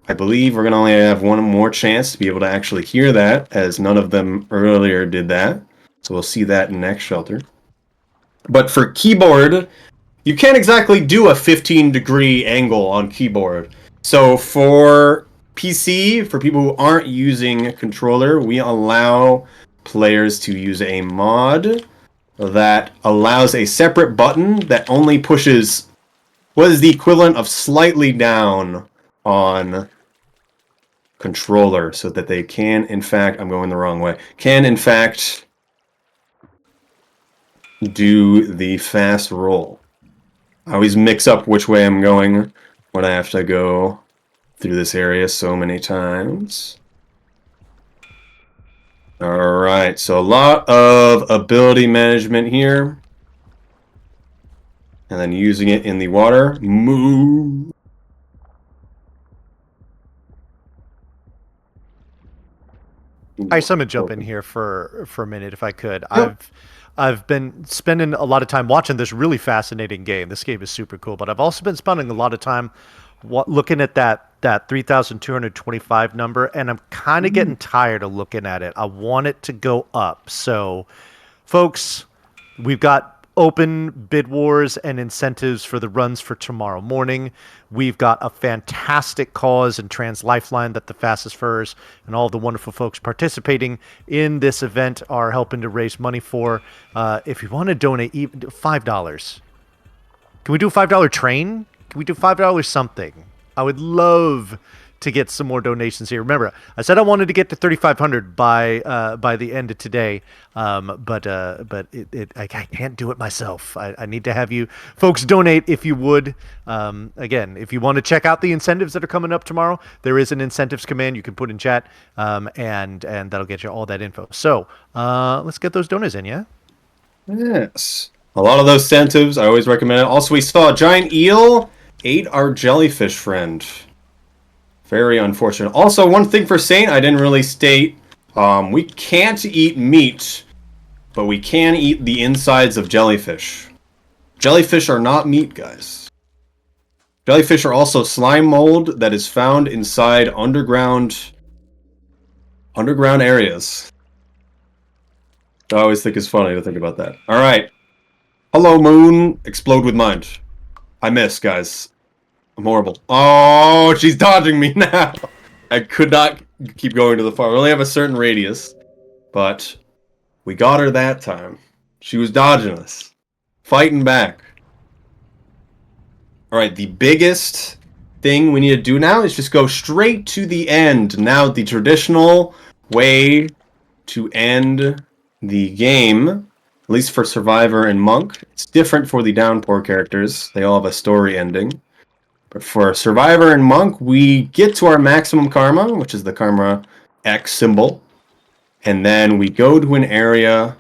I believe we're going to only have one more chance to be able to actually hear that, as none of them earlier did that. So we'll see that in next shelter. But for keyboard, you can't exactly do a 15-degree angle on keyboard. So for PC, for people who aren't using a controller, we allow players to use a mod that allows a separate button that only pushes what is the equivalent of slightly down on controller, so that they can, in fact, I'm going the wrong way, can, in fact, do the fast roll. I always mix up which way I'm going when I have to go through this area so many times. Alright, so a lot of ability management here. And then using it in the water. Moo! I'm gonna jump in here for a minute if I could. Yep. I've been spending a lot of time watching this really fascinating game. This game is super cool, but I've also been spending a lot of time looking at that 3,225 number, and I'm kind of getting tired of looking at it. I want it to go up. So, folks, we've got open bid wars and incentives for the runs for tomorrow morning. We've got a fantastic cause in Trans Lifeline that the Fastest Furs and all the wonderful folks participating in this event are helping to raise money for. If you want to donate even $5, can we do a $5 train? Can we do $5 something? I would love to get some more donations here. Remember, I said I wanted to get to 3,500 by the end of today, but I can't do it myself. I need to have you folks donate if you would. Again, if you want to check out the incentives that are coming up tomorrow, there is an incentives command you can put in chat, and that'll get you all that info. So let's get those donors in, yeah? Yes. A lot of those incentives, I always recommend it. Also, we saw a giant eel ate our jellyfish friend. Very unfortunate. Also, one thing for Saint I didn't really state, we can't eat meat but we can eat the insides of jellyfish. Jellyfish are not meat, guys. Jellyfish are also slime mold that is found inside underground areas. I always think it's funny to think about that. All right. Hello, moon. Explode with mind. I miss, guys. I'm horrible. Oh, she's dodging me now. I could not keep going to the farm. We only have a certain radius, but we got her that time. She was dodging us. Fighting back. All right, the biggest thing we need to do now is just go straight to the end. Now, the traditional way to end the game, at least for Survivor and Monk, it's different for the Downpour characters. They all have a story ending. But for Survivor and Monk, we get to our maximum karma, which is the karma X symbol. And then we go to an area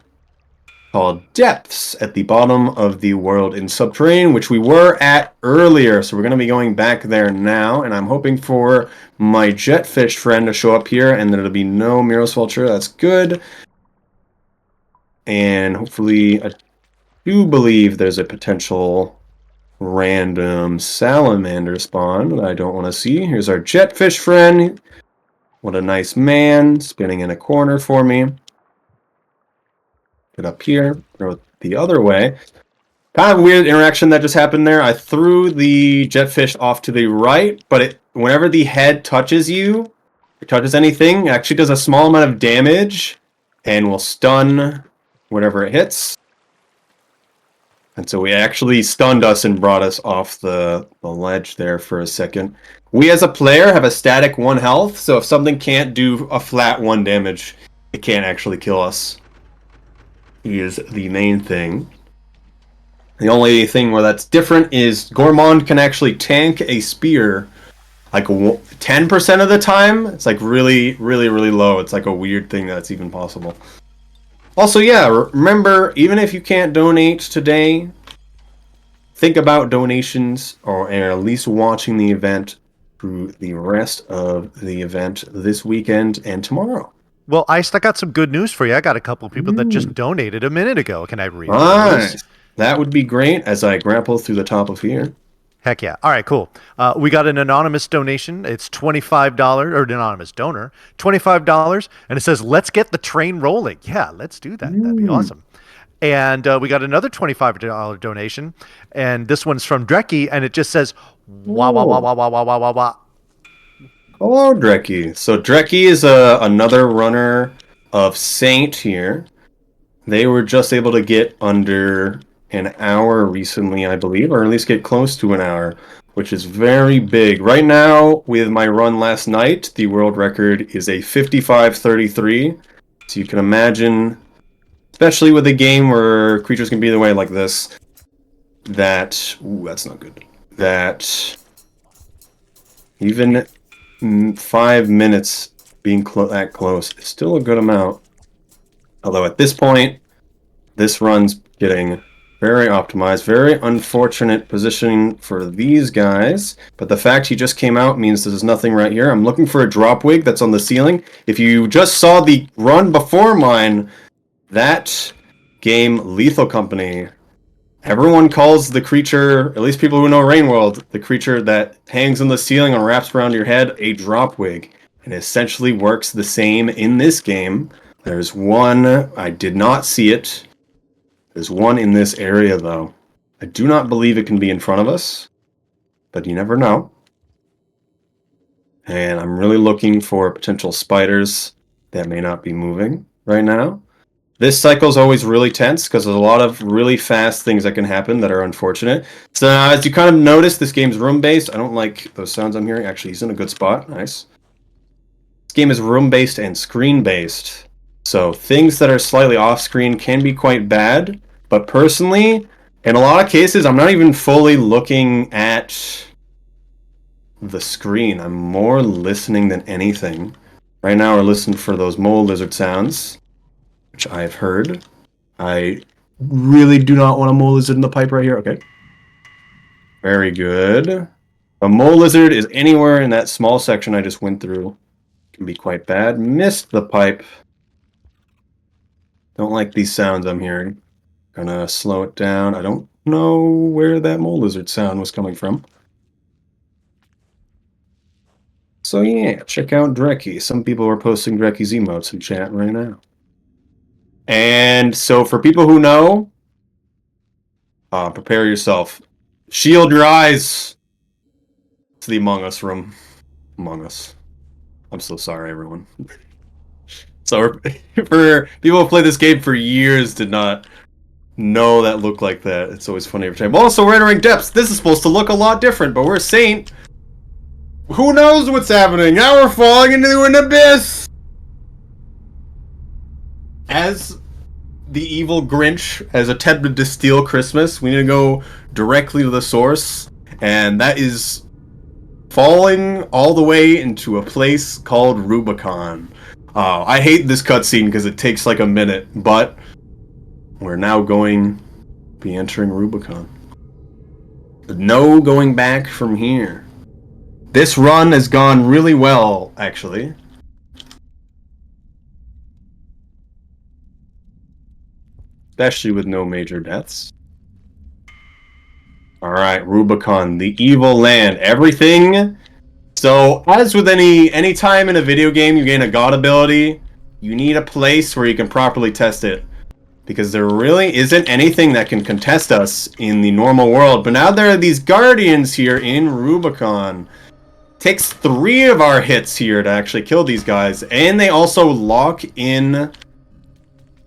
called Depths at the bottom of the world in Subterranean, which we were at earlier. So we're going to be going back there now. And I'm hoping for my Jetfish friend to show up here and there'll be no Miros Vulture. That's good. And hopefully, I do believe there's a potential random salamander spawn that I don't want to see. Here's our Jetfish friend. What a nice man, spinning in a corner for me. Get up here, throw it the other way. Kind of a weird interaction that just happened there. I threw the Jetfish off to the right, but whenever the head touches you, or touches anything, it actually does a small amount of damage and will stun whatever it hits. And so we actually stunned us and brought us off the ledge there for a second. We as a player have a static 1 health, so if something can't do a flat 1 damage, it can't actually kill us. Is the main thing. The only thing where that's different is Gourmand can actually tank a spear like 10% of the time. It's like really, really, really low. It's like a weird thing that's even possible. Also, yeah, remember, even if you can't donate today, think about donations or at least watching the event through the rest of the event this weekend and tomorrow. Well, Iced, I got some good news for you. I got a couple of people that just donated a minute ago. Can I read Nice. those? That would be great as I grapple through the top of here. Heck yeah. All right, cool. We got an anonymous donation. It's $25, or an anonymous donor, $25. And it says, let's get the train rolling. Yeah, let's do that. That'd be awesome. And we got another $25 donation. And this one's from Drecky. And it just says, wah, wah, wah, wah, wah, wah, wah, wah, wah. Hello, Drecky. So Drecky is another runner of Saint here. They were just able to get under an hour recently, I believe, or at least get close to an hour, which is very big. Right now, with my run last night, the world record is a 55:33. So you can imagine, especially with a game where creatures can be the way like this, that... Ooh, that's not good. That even 5 minutes being that close is still a good amount. Although at this point, this run's getting very optimized. Very unfortunate positioning for these guys. But the fact he just came out means there's nothing right here. I'm looking for a drop wig that's on the ceiling. If you just saw the run before mine, that game, Lethal Company, everyone calls the creature, at least people who know Rain World, the creature that hangs on the ceiling and wraps around your head, a drop wig. And it essentially works the same in this game. There's one, I did not see it. There's one in this area, though. I do not believe it can be in front of us, but you never know. And I'm really looking for potential spiders that may not be moving right now. This cycle is always really tense because there's a lot of really fast things that can happen that are unfortunate. So as you kind of notice, this game's room-based. I don't like those sounds I'm hearing. Actually, he's in a good spot. Nice. This game is room-based and screen-based. So things that are slightly off-screen can be quite bad. But personally, in a lot of cases, I'm not even fully looking at the screen. I'm more listening than anything. Right now, we're listening for those mole lizard sounds, which I've heard. I really do not want a mole lizard in the pipe right here. Okay. Very good. A mole lizard is anywhere in that small section I just went through. Can be quite bad. Missed the pipe. Don't like these sounds I'm hearing. Gonna slow it down. I don't know where that mole lizard sound was coming from. So yeah, check out Dreki. Some people are posting Dreki's emotes in chat right now. And so for people who know, prepare yourself. Shield your eyes to the Among Us room. Among Us. I'm so sorry, everyone. So for people who played this game for years did not know that look like that. It's always funny every time. Also, we're entering depths. This is supposed to look a lot different, but we're Saint. Who knows what's happening? Now we're falling into an abyss! As the evil Grinch has attempted to steal Christmas, we need to go directly to the source, and that is falling all the way into a place called Rubicon. I hate this cutscene because it takes like a minute, but we're now going to be entering Rubicon. No going back from here. This run has gone really well, actually. Especially with no major deaths. Alright, Rubicon, the evil land. Everything. So, as with any time in a video game you gain a god ability, you need a place where you can properly test it. Because there really isn't anything that can contest us in the normal world. But now there are these guardians here in Rubicon. Takes 3 of our hits here to actually kill these guys. And they also lock in...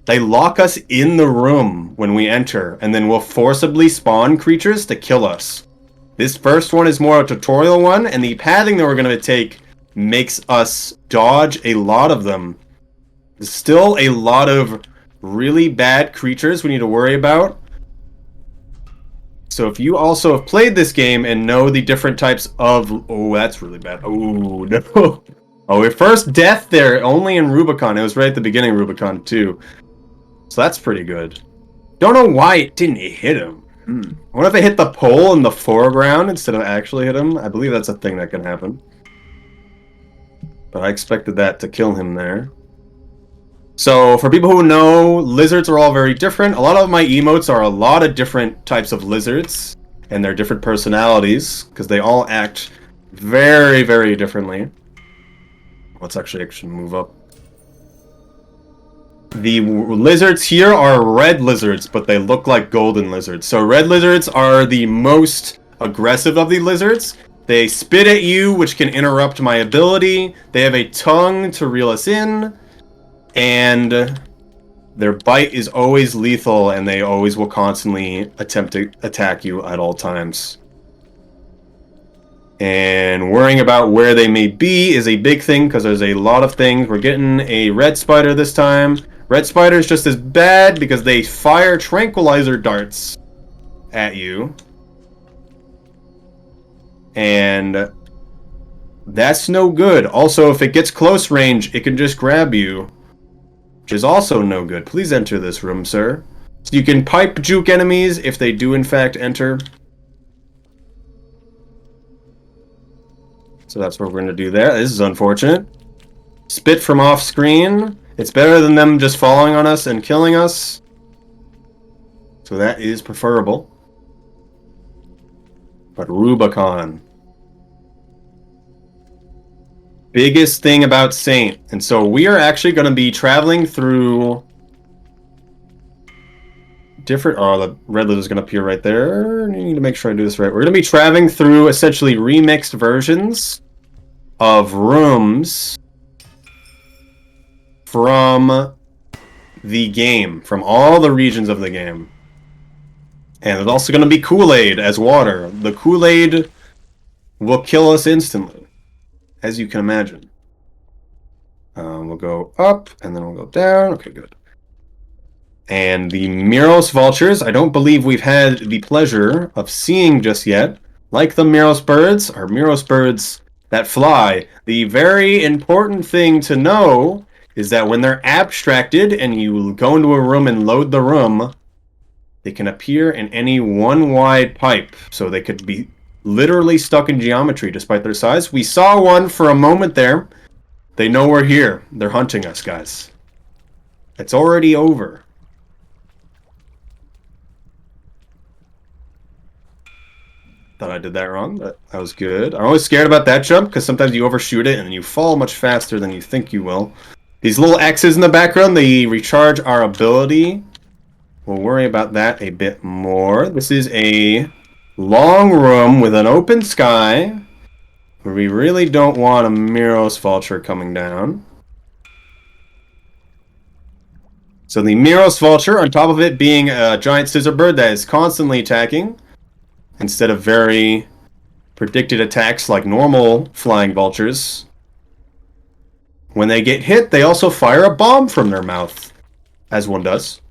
They lock us in the room when we enter, and then will forcibly spawn creatures to kill us. This first one is more a tutorial one, and the pathing that we're going to take makes us dodge a lot of them. There's still a lot of really bad creatures we need to worry about. So if you also have played this game and know the different types of... Oh, that's really bad. Oh, no. Oh, our first death there, only in Rubicon. It was right at the beginning of Rubicon, too. So that's pretty good. Don't know why it didn't hit him. I wonder if it hit the pole in the foreground instead of actually hit him. I believe that's a thing that can happen. But I expected that to kill him there. So, for people who know, lizards are all very different. A lot of my emotes are a lot of different types of lizards. And their different personalities. Because they all act very, very differently. Let's actually move up. The lizards here are red lizards, but they look like golden lizards. So red lizards are the most aggressive of the lizards. They spit at you, which can interrupt my ability. They have a tongue to reel us in. And their bite is always lethal, and they always will constantly attempt to attack you at all times. And worrying about where they may be is a big thing, because there's a lot of things. We're getting a red spider this time. Red spider is just as bad because they fire tranquilizer darts at you. And that's no good. Also, if it gets close range, it can just grab you, which is also no good. Please enter this room, sir. So you can pipe juke enemies if they do in fact enter. So that's what we're going to do there. This is unfortunate. Spit from off screen. It's better than them just falling on us and killing us. So that is preferable. But Rubicon. Biggest thing about Saint. And so we are actually going to be traveling through different... Oh, the red lizard is going to appear right there. I need to make sure I do this right. We're going to be traveling through essentially remixed versions of rooms from the game, from all the regions of the game. And there's also going to be Kool-Aid as water. The Kool-Aid will kill us instantly, as you can imagine. We'll go up, and then we'll go down. Okay, good. And the Miros vultures, I don't believe we've had the pleasure of seeing just yet. Like the Miros birds, our Miros birds that fly. The very important thing to know is that when they're abstracted and you go into a room and load the room, they can appear in any one wide pipe. So they could be literally stuck in geometry despite their size. We saw one for a moment there. They know we're here. They're hunting us, guys. It's already over. Thought I did that wrong, but that was good. I'm always scared about that jump because sometimes you overshoot it and you fall much faster than you think you will. These little X's in the background, they recharge our ability. We'll worry about that a bit more. This is a long room with an open sky where we really don't want a Miros Vulture coming down. So the Miros Vulture, on top of it being a giant scissor bird that is constantly attacking, instead of very predicted attacks like normal flying vultures, when they get hit, they also fire a bomb from their mouth, as one does.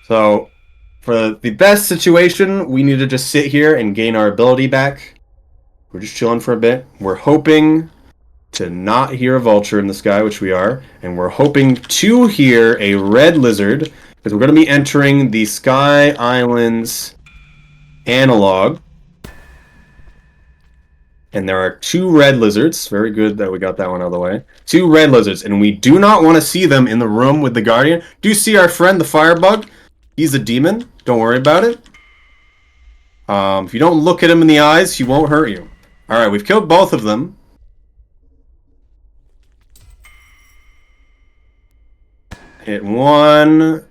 So, for the best situation, we need to just sit here and gain our ability back. We're just chilling for a bit. We're hoping to not hear a vulture in the sky, which we are, and we're hoping to hear a red lizard, because we're going to be entering the Sky Islands analog. And there are 2 red lizards. Very good that we got that one out of the way. 2 red lizards, and we do not want to see them in the room with the Guardian. Do you see our friend, the Firebug? He's a demon. Don't worry about it. If you don't look at him in the eyes, he won't hurt you. Alright, we've killed both of them. Hit 1,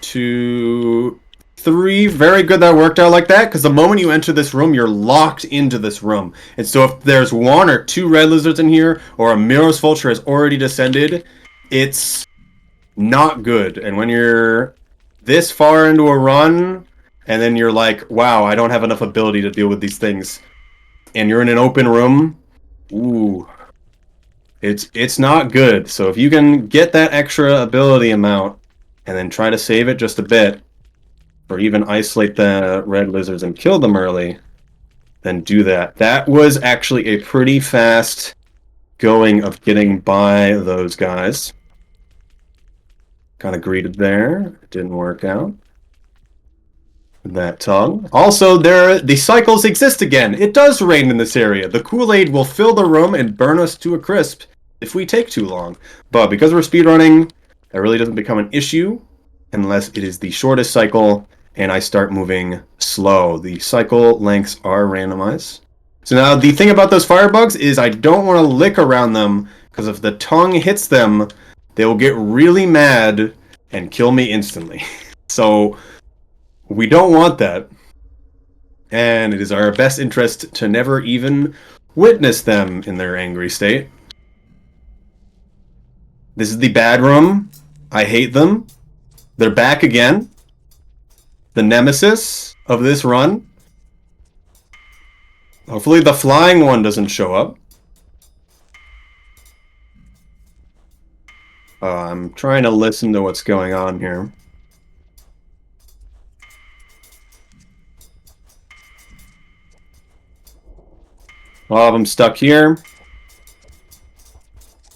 2, 3. Very good that worked out like that, because the moment you enter this room, you're locked into this room. And so if there's 1 or 2 red lizards in here, or a Miros Vulture has already descended, it's not good. And when you're this far into a run, and then you're like, wow, I don't have enough ability to deal with these things, and you're in an open room, ooh, it's not good. So if you can get that extra ability amount, and then try to save it just a bit, or even isolate the red lizards and kill them early, then do that. That was actually a pretty fast going of getting by those guys. Kind of greeted there. It didn't work out. That tongue. Also, the cycles exist again. It does rain in this area. The Kool-Aid will fill the room and burn us to a crisp if we take too long. But because we're speedrunning, that really doesn't become an issue unless it is the shortest cycle and I start moving slow. The cycle lengths are randomized. So now the thing about those firebugs is I don't want to lick around them, because if the tongue hits them, they will get really mad and kill me instantly. So we don't want that. And it is our best interest to never even witness them in their angry state. This is the bad room. I hate them. They're back again. The nemesis of this run. Hopefully the flying one doesn't show up. I'm trying to listen to what's going on here. A lot of them stuck here.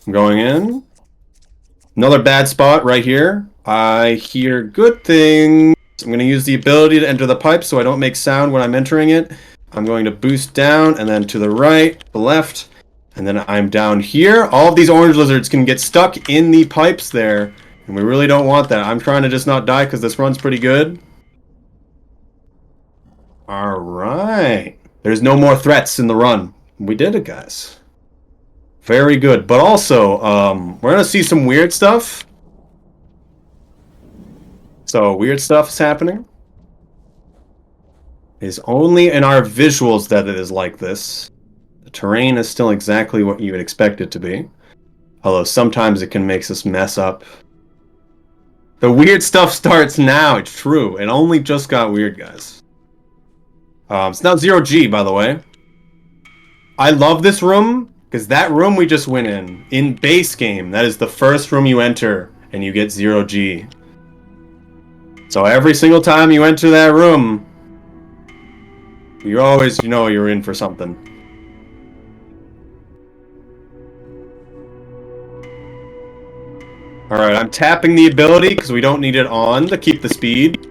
I'm going in. Another bad spot right here. I hear good things. I'm going to use the ability to enter the pipe so I don't make sound when I'm entering it. I'm going to boost down and then to the right, the left, and then I'm down here. All of these orange lizards can get stuck in the pipes there, and we really don't want that. I'm trying to just not die because this run's pretty good. Alright. There's no more threats in the run. We did it, guys. Very good. But also, we're going to see some weird stuff. So, weird stuff is happening. It's only in our visuals that it is like this. The terrain is still exactly what you would expect it to be. Although sometimes it can make us mess up. The weird stuff starts now, it's true. It only just got weird, guys. It's not 0G, by the way. I love this room, because that room we just went in base game, that is the first room you enter, and you get 0G. So every single time you enter that room, you always know you're in for something. Alright, I'm tapping the ability, because we don't need it on to keep the speed.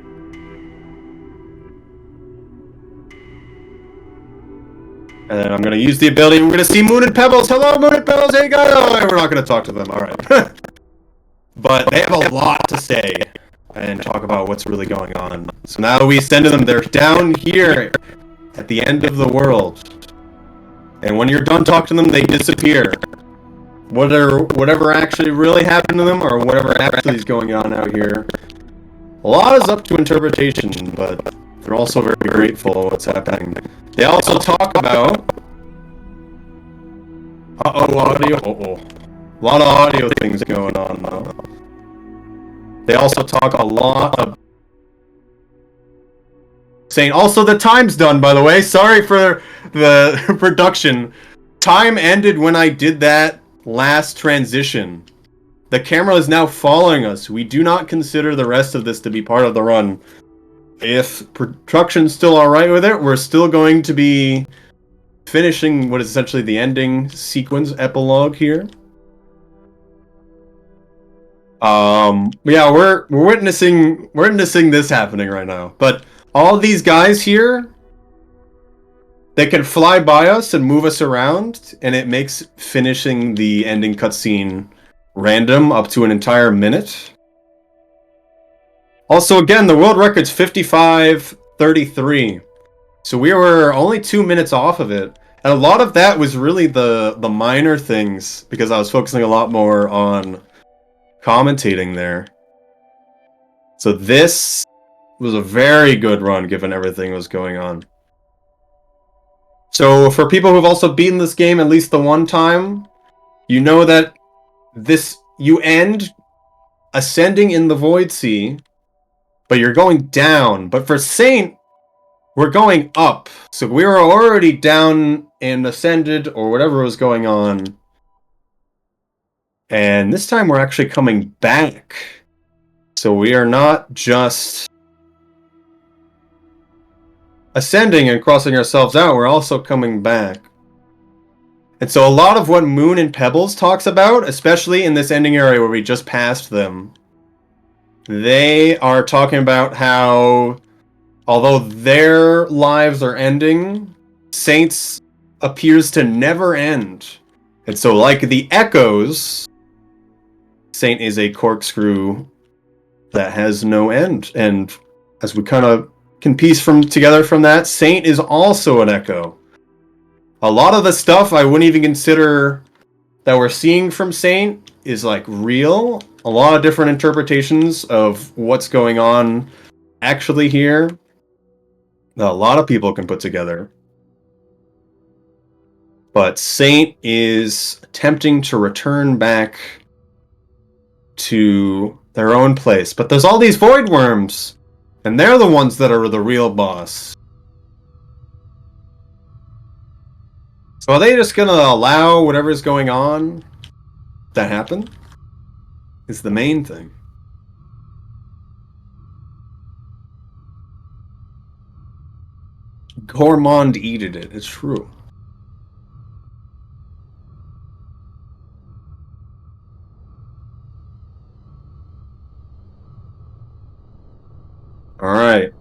And then I'm going to use the ability, and we're going to see Moon and Pebbles. Hello, Moon and Pebbles, hey guys! Oh, we're not going to talk to them, alright. but they have a lot to say and talk about what's really going on. So now we send them, they're down here at the end of the world. And when you're done talking to them, they disappear. Whatever actually really happened to them, or whatever actually is going on out here, a lot is up to interpretation, but they're also very grateful what's happening. They also talk about... audio. A lot of audio things going on now. They also talk a lot of... saying, also the time's done, by the way. Sorry for the production. Time ended when I did that last transition. The camera is now following us. We do not consider the rest of this to be part of the run. If production's still alright with it, we're still going to be finishing what is essentially the ending sequence epilogue here. Yeah, we're witnessing this happening right now. But all these guys here, they can fly by us and move us around, and it makes finishing the ending cutscene random up to an entire minute. Also, again, the world record's 55:33. So we were only 2 minutes off of it. And a lot of that was really the minor things, because I was focusing a lot more on commentating there. So this was a very good run, given everything was going on. So for people who've also beaten this game at least the one time, you know that you end ascending in the Void Sea, but you're going down. But for Saint, we're going up. So we were already down and ascended, or whatever was going on. And this time we're actually coming back. So we are not just ascending and crossing ourselves out, we're also coming back. And so a lot of what Moon and Pebbles talks about, especially in this ending area where we just passed them, they are talking about how, although their lives are ending, Saint's appears to never end. And so, like the echoes, Saint is a corkscrew that has no end. And as we kind of can piece together from that, Saint is also an echo. A lot of the stuff I wouldn't even consider that we're seeing from Saint is like real. A lot of different interpretations of what's going on actually here that a lot of people can put together. But Saint is attempting to return back to their own place. But there's all these void worms, and they're the ones that are the real boss. So are they just gonna allow whatever's going on to happen? Is the main thing. Gourmand eated it, it's true. Alright.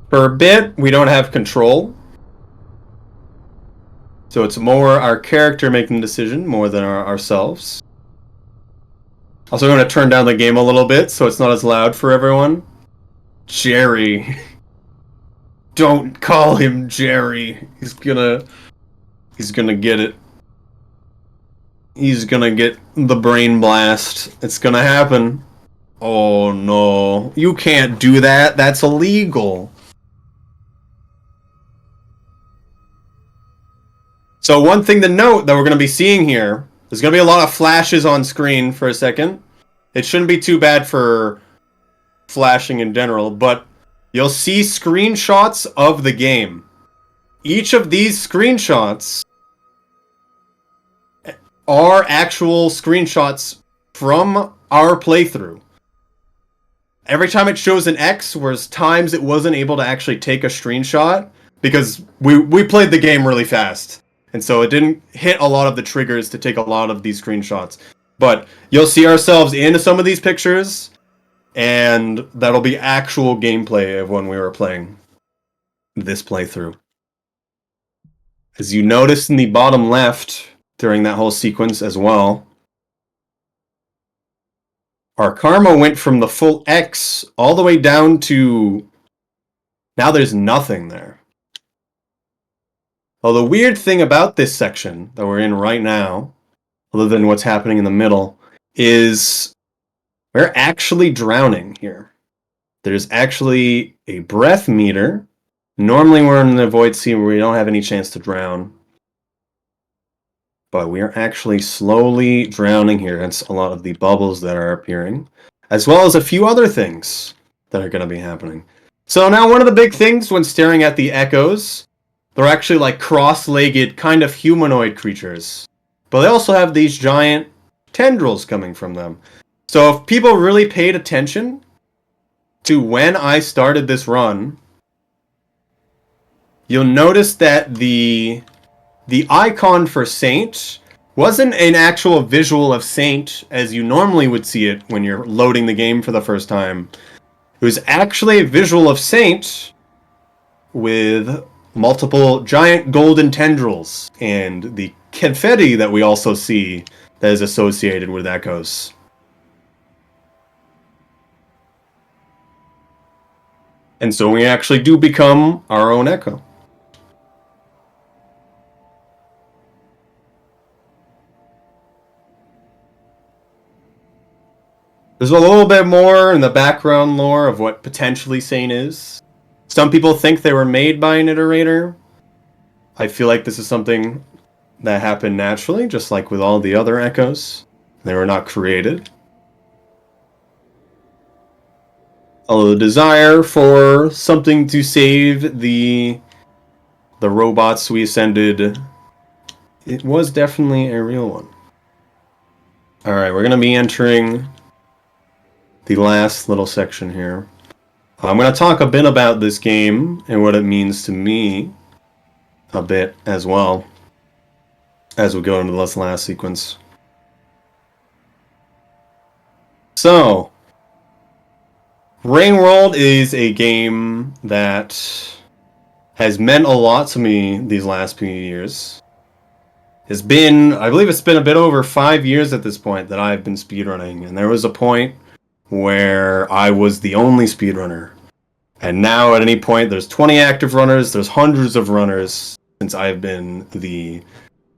For a bit, we don't have control. So it's more our character making the decision more than ourselves. Also going to turn down the game a little bit so it's not as loud for everyone. Jerry. Don't call him Jerry. He's gonna get it. He's gonna get the brain blast. It's gonna happen. Oh no. You can't do that. That's illegal. So one thing to note that we're going to be seeing here, there's going to be a lot of flashes on screen for a second. It shouldn't be too bad for flashing in general, but you'll see screenshots of the game. Each of these screenshots are actual screenshots from our playthrough. Every time it shows an X, whereas times it wasn't able to actually take a screenshot, because we played the game really fast. And so it didn't hit a lot of the triggers to take a lot of these screenshots. But you'll see ourselves in some of these pictures, and that'll be actual gameplay of when we were playing this playthrough. As you notice in the bottom left, during that whole sequence as well, our karma went from the full X all the way down to now there's nothing there. Well, the weird thing about this section that we're in right now, other than what's happening in the middle, is we're actually drowning here. There's actually a breath meter. Normally we're in the void sea where we don't have any chance to drown. But we are actually slowly drowning here. Hence a lot of the bubbles that are appearing. As well as a few other things that are going to be happening. So now one of the big things when staring at the echoes, they're actually like cross-legged kind of humanoid creatures. But they also have these giant tendrils coming from them. So if people really paid attention to when I started this run, you'll notice that the icon for Saint wasn't an actual visual of Saint as you normally would see it when you're loading the game for the first time. It was actually a visual of Saint with multiple giant golden tendrils and the confetti that we also see that is associated with echoes. And so we actually do become our own echo. There's a little bit more in the background lore of what potentially Saint is. Some people think they were made by an iterator. I feel like this is something that happened naturally, just like with all the other echoes. They were not created. Although the desire for something to save the robots we ascended, it was definitely a real one. Alright, we're going to be entering the last little section here. I'm going to talk a bit about this game and what it means to me a bit as well as we go into this last sequence. So, Rain World is a game that has meant a lot to me these last few years. I believe it's been a bit over 5 years at this point that I've been speedrunning, and there was a point where I was the only speedrunner. And now at any point there's 20 active runners, there's hundreds of runners since I've been the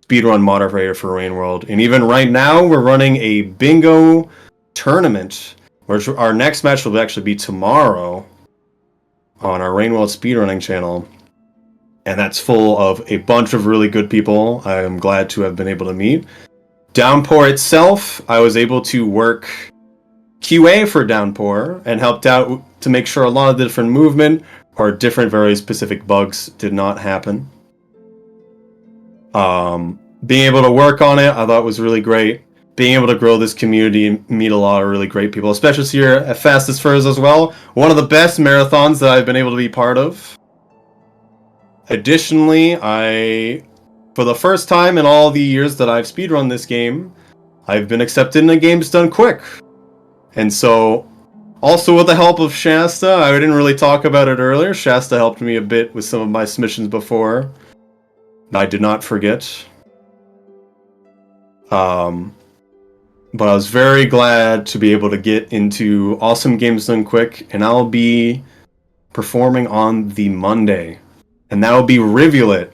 speedrun moderator for Rain World. And even right now we're running a bingo tournament, which our next match will actually be tomorrow on our Rain World speedrunning channel. And that's full of a bunch of really good people I am glad to have been able to meet. Downpour itself, I was able to work QA for Downpour and helped out to make sure a lot of the different movement or different very specific bugs did not happen. Being able to work on it, I thought was really great. Being able to grow this community and meet a lot of really great people, especially here at Fastest Furs as well. One of the best marathons that I've been able to be part of. Additionally, for the first time in all the years that I've speedrun this game, I've been accepted in a Games Done Quick. And so, also with the help of Shasta, I didn't really talk about it earlier. Shasta helped me a bit with some of my submissions before. I did not forget. But I was very glad to be able to get into Awesome Games Done Quick, and I'll be performing on the Monday. And that will be Rivulet,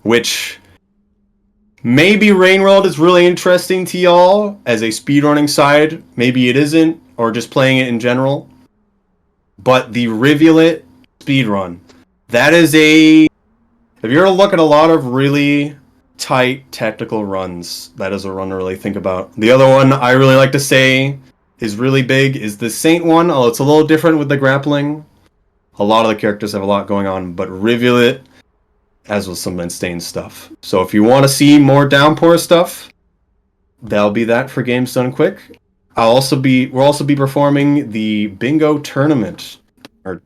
which maybe Rain World is really interesting to y'all as a speedrunning side. Maybe it isn't, or just playing it in general. But the Rivulet speedrun, that is if you're to look at a lot of really tight technical runs, that is a run to really think about. The other one I really like to say is really big is the Saint one, although it's a little different with the grappling. A lot of the characters have a lot going on, but Rivulet has with some insane stuff. So if you want to see more Downpour stuff, that'll be that for Games Done Quick. We'll also be performing the bingo tournament.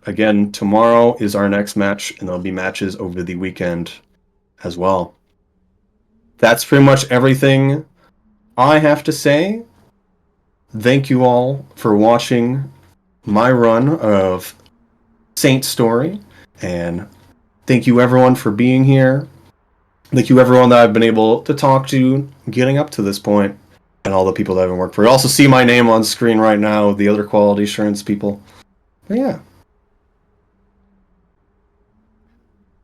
Again, tomorrow is our next match, and there'll be matches over the weekend as well. That's pretty much everything I have to say. Thank you all for watching my run of Saint Story, and thank you everyone for being here. Thank you everyone that I've been able to talk to getting up to this point. and all the people that haven't worked for. You also see my name on screen right now, the other quality assurance people. But yeah.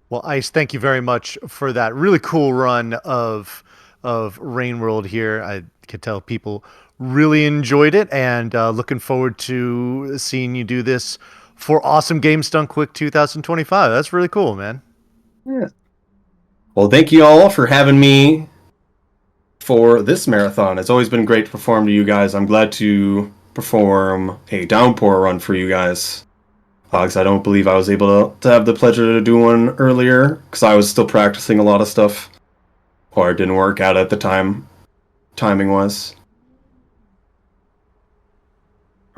Well, Ice, thank you very much for that really cool run of Rain World here. I could tell people really enjoyed it, and looking forward to seeing you do this for Awesome Games Done Quick 2025. That's really cool, man. Yeah. Well, thank you all for having me for this marathon. It's always been great to perform to you guys. I'm glad to perform a Downpour run for you guys. Because I don't believe I was able to have the pleasure to do one earlier, because I was still practicing a lot of stuff, or it didn't work out at the time, timing-wise.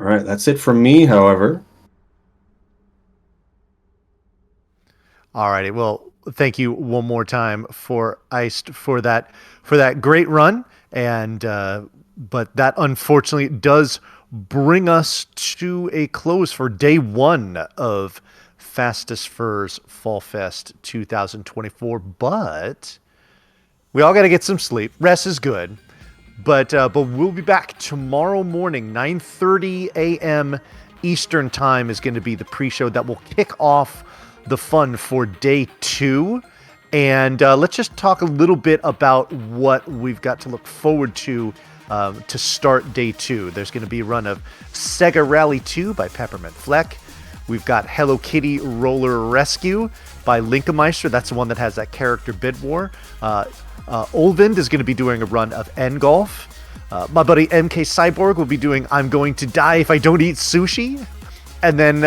Alright, that's it from me, however. Alrighty, well, thank you one more time for Iced for that great run, and but that unfortunately does bring us to a close for day one of Fastest Furs Fall Fest 2024. But we all got to get some sleep. Rest is good. But we'll be back tomorrow morning, 9:30 a.m. Eastern time is going to be the pre-show that will kick off the fun for day two. And let's just talk a little bit about what we've got to look forward to start day two. There's going to be a run of Sega Rally 2 by Peppermint Fleck. We've got Hello Kitty Roller Rescue by Linkemeister. That's the one that has that character bid war. Olvind is going to be doing a run of N-Golf. My buddy MK Cyborg will be doing I'm Going to Die If I Don't Eat Sushi. And then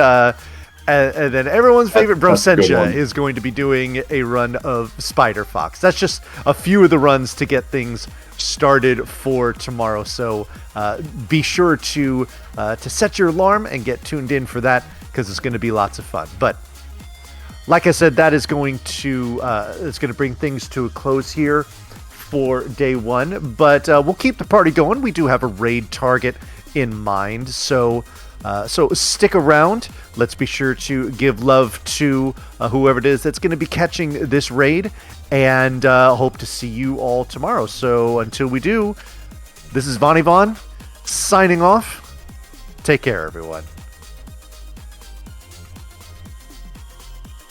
everyone's favorite Brosentia is going to be doing a run of Spider Fox. That's just a few of the runs to get things started for tomorrow. So be sure to set your alarm and get tuned in for that, because it's going to be lots of fun. But like I said, that is going to bring things to a close here for day one. But we'll keep the party going. We do have a raid target in mind, so stick around. Let's be sure to give love to whoever it is that's going to be catching this raid, and hope to see you all tomorrow. So until we do, this is Von signing off. Take care, everyone.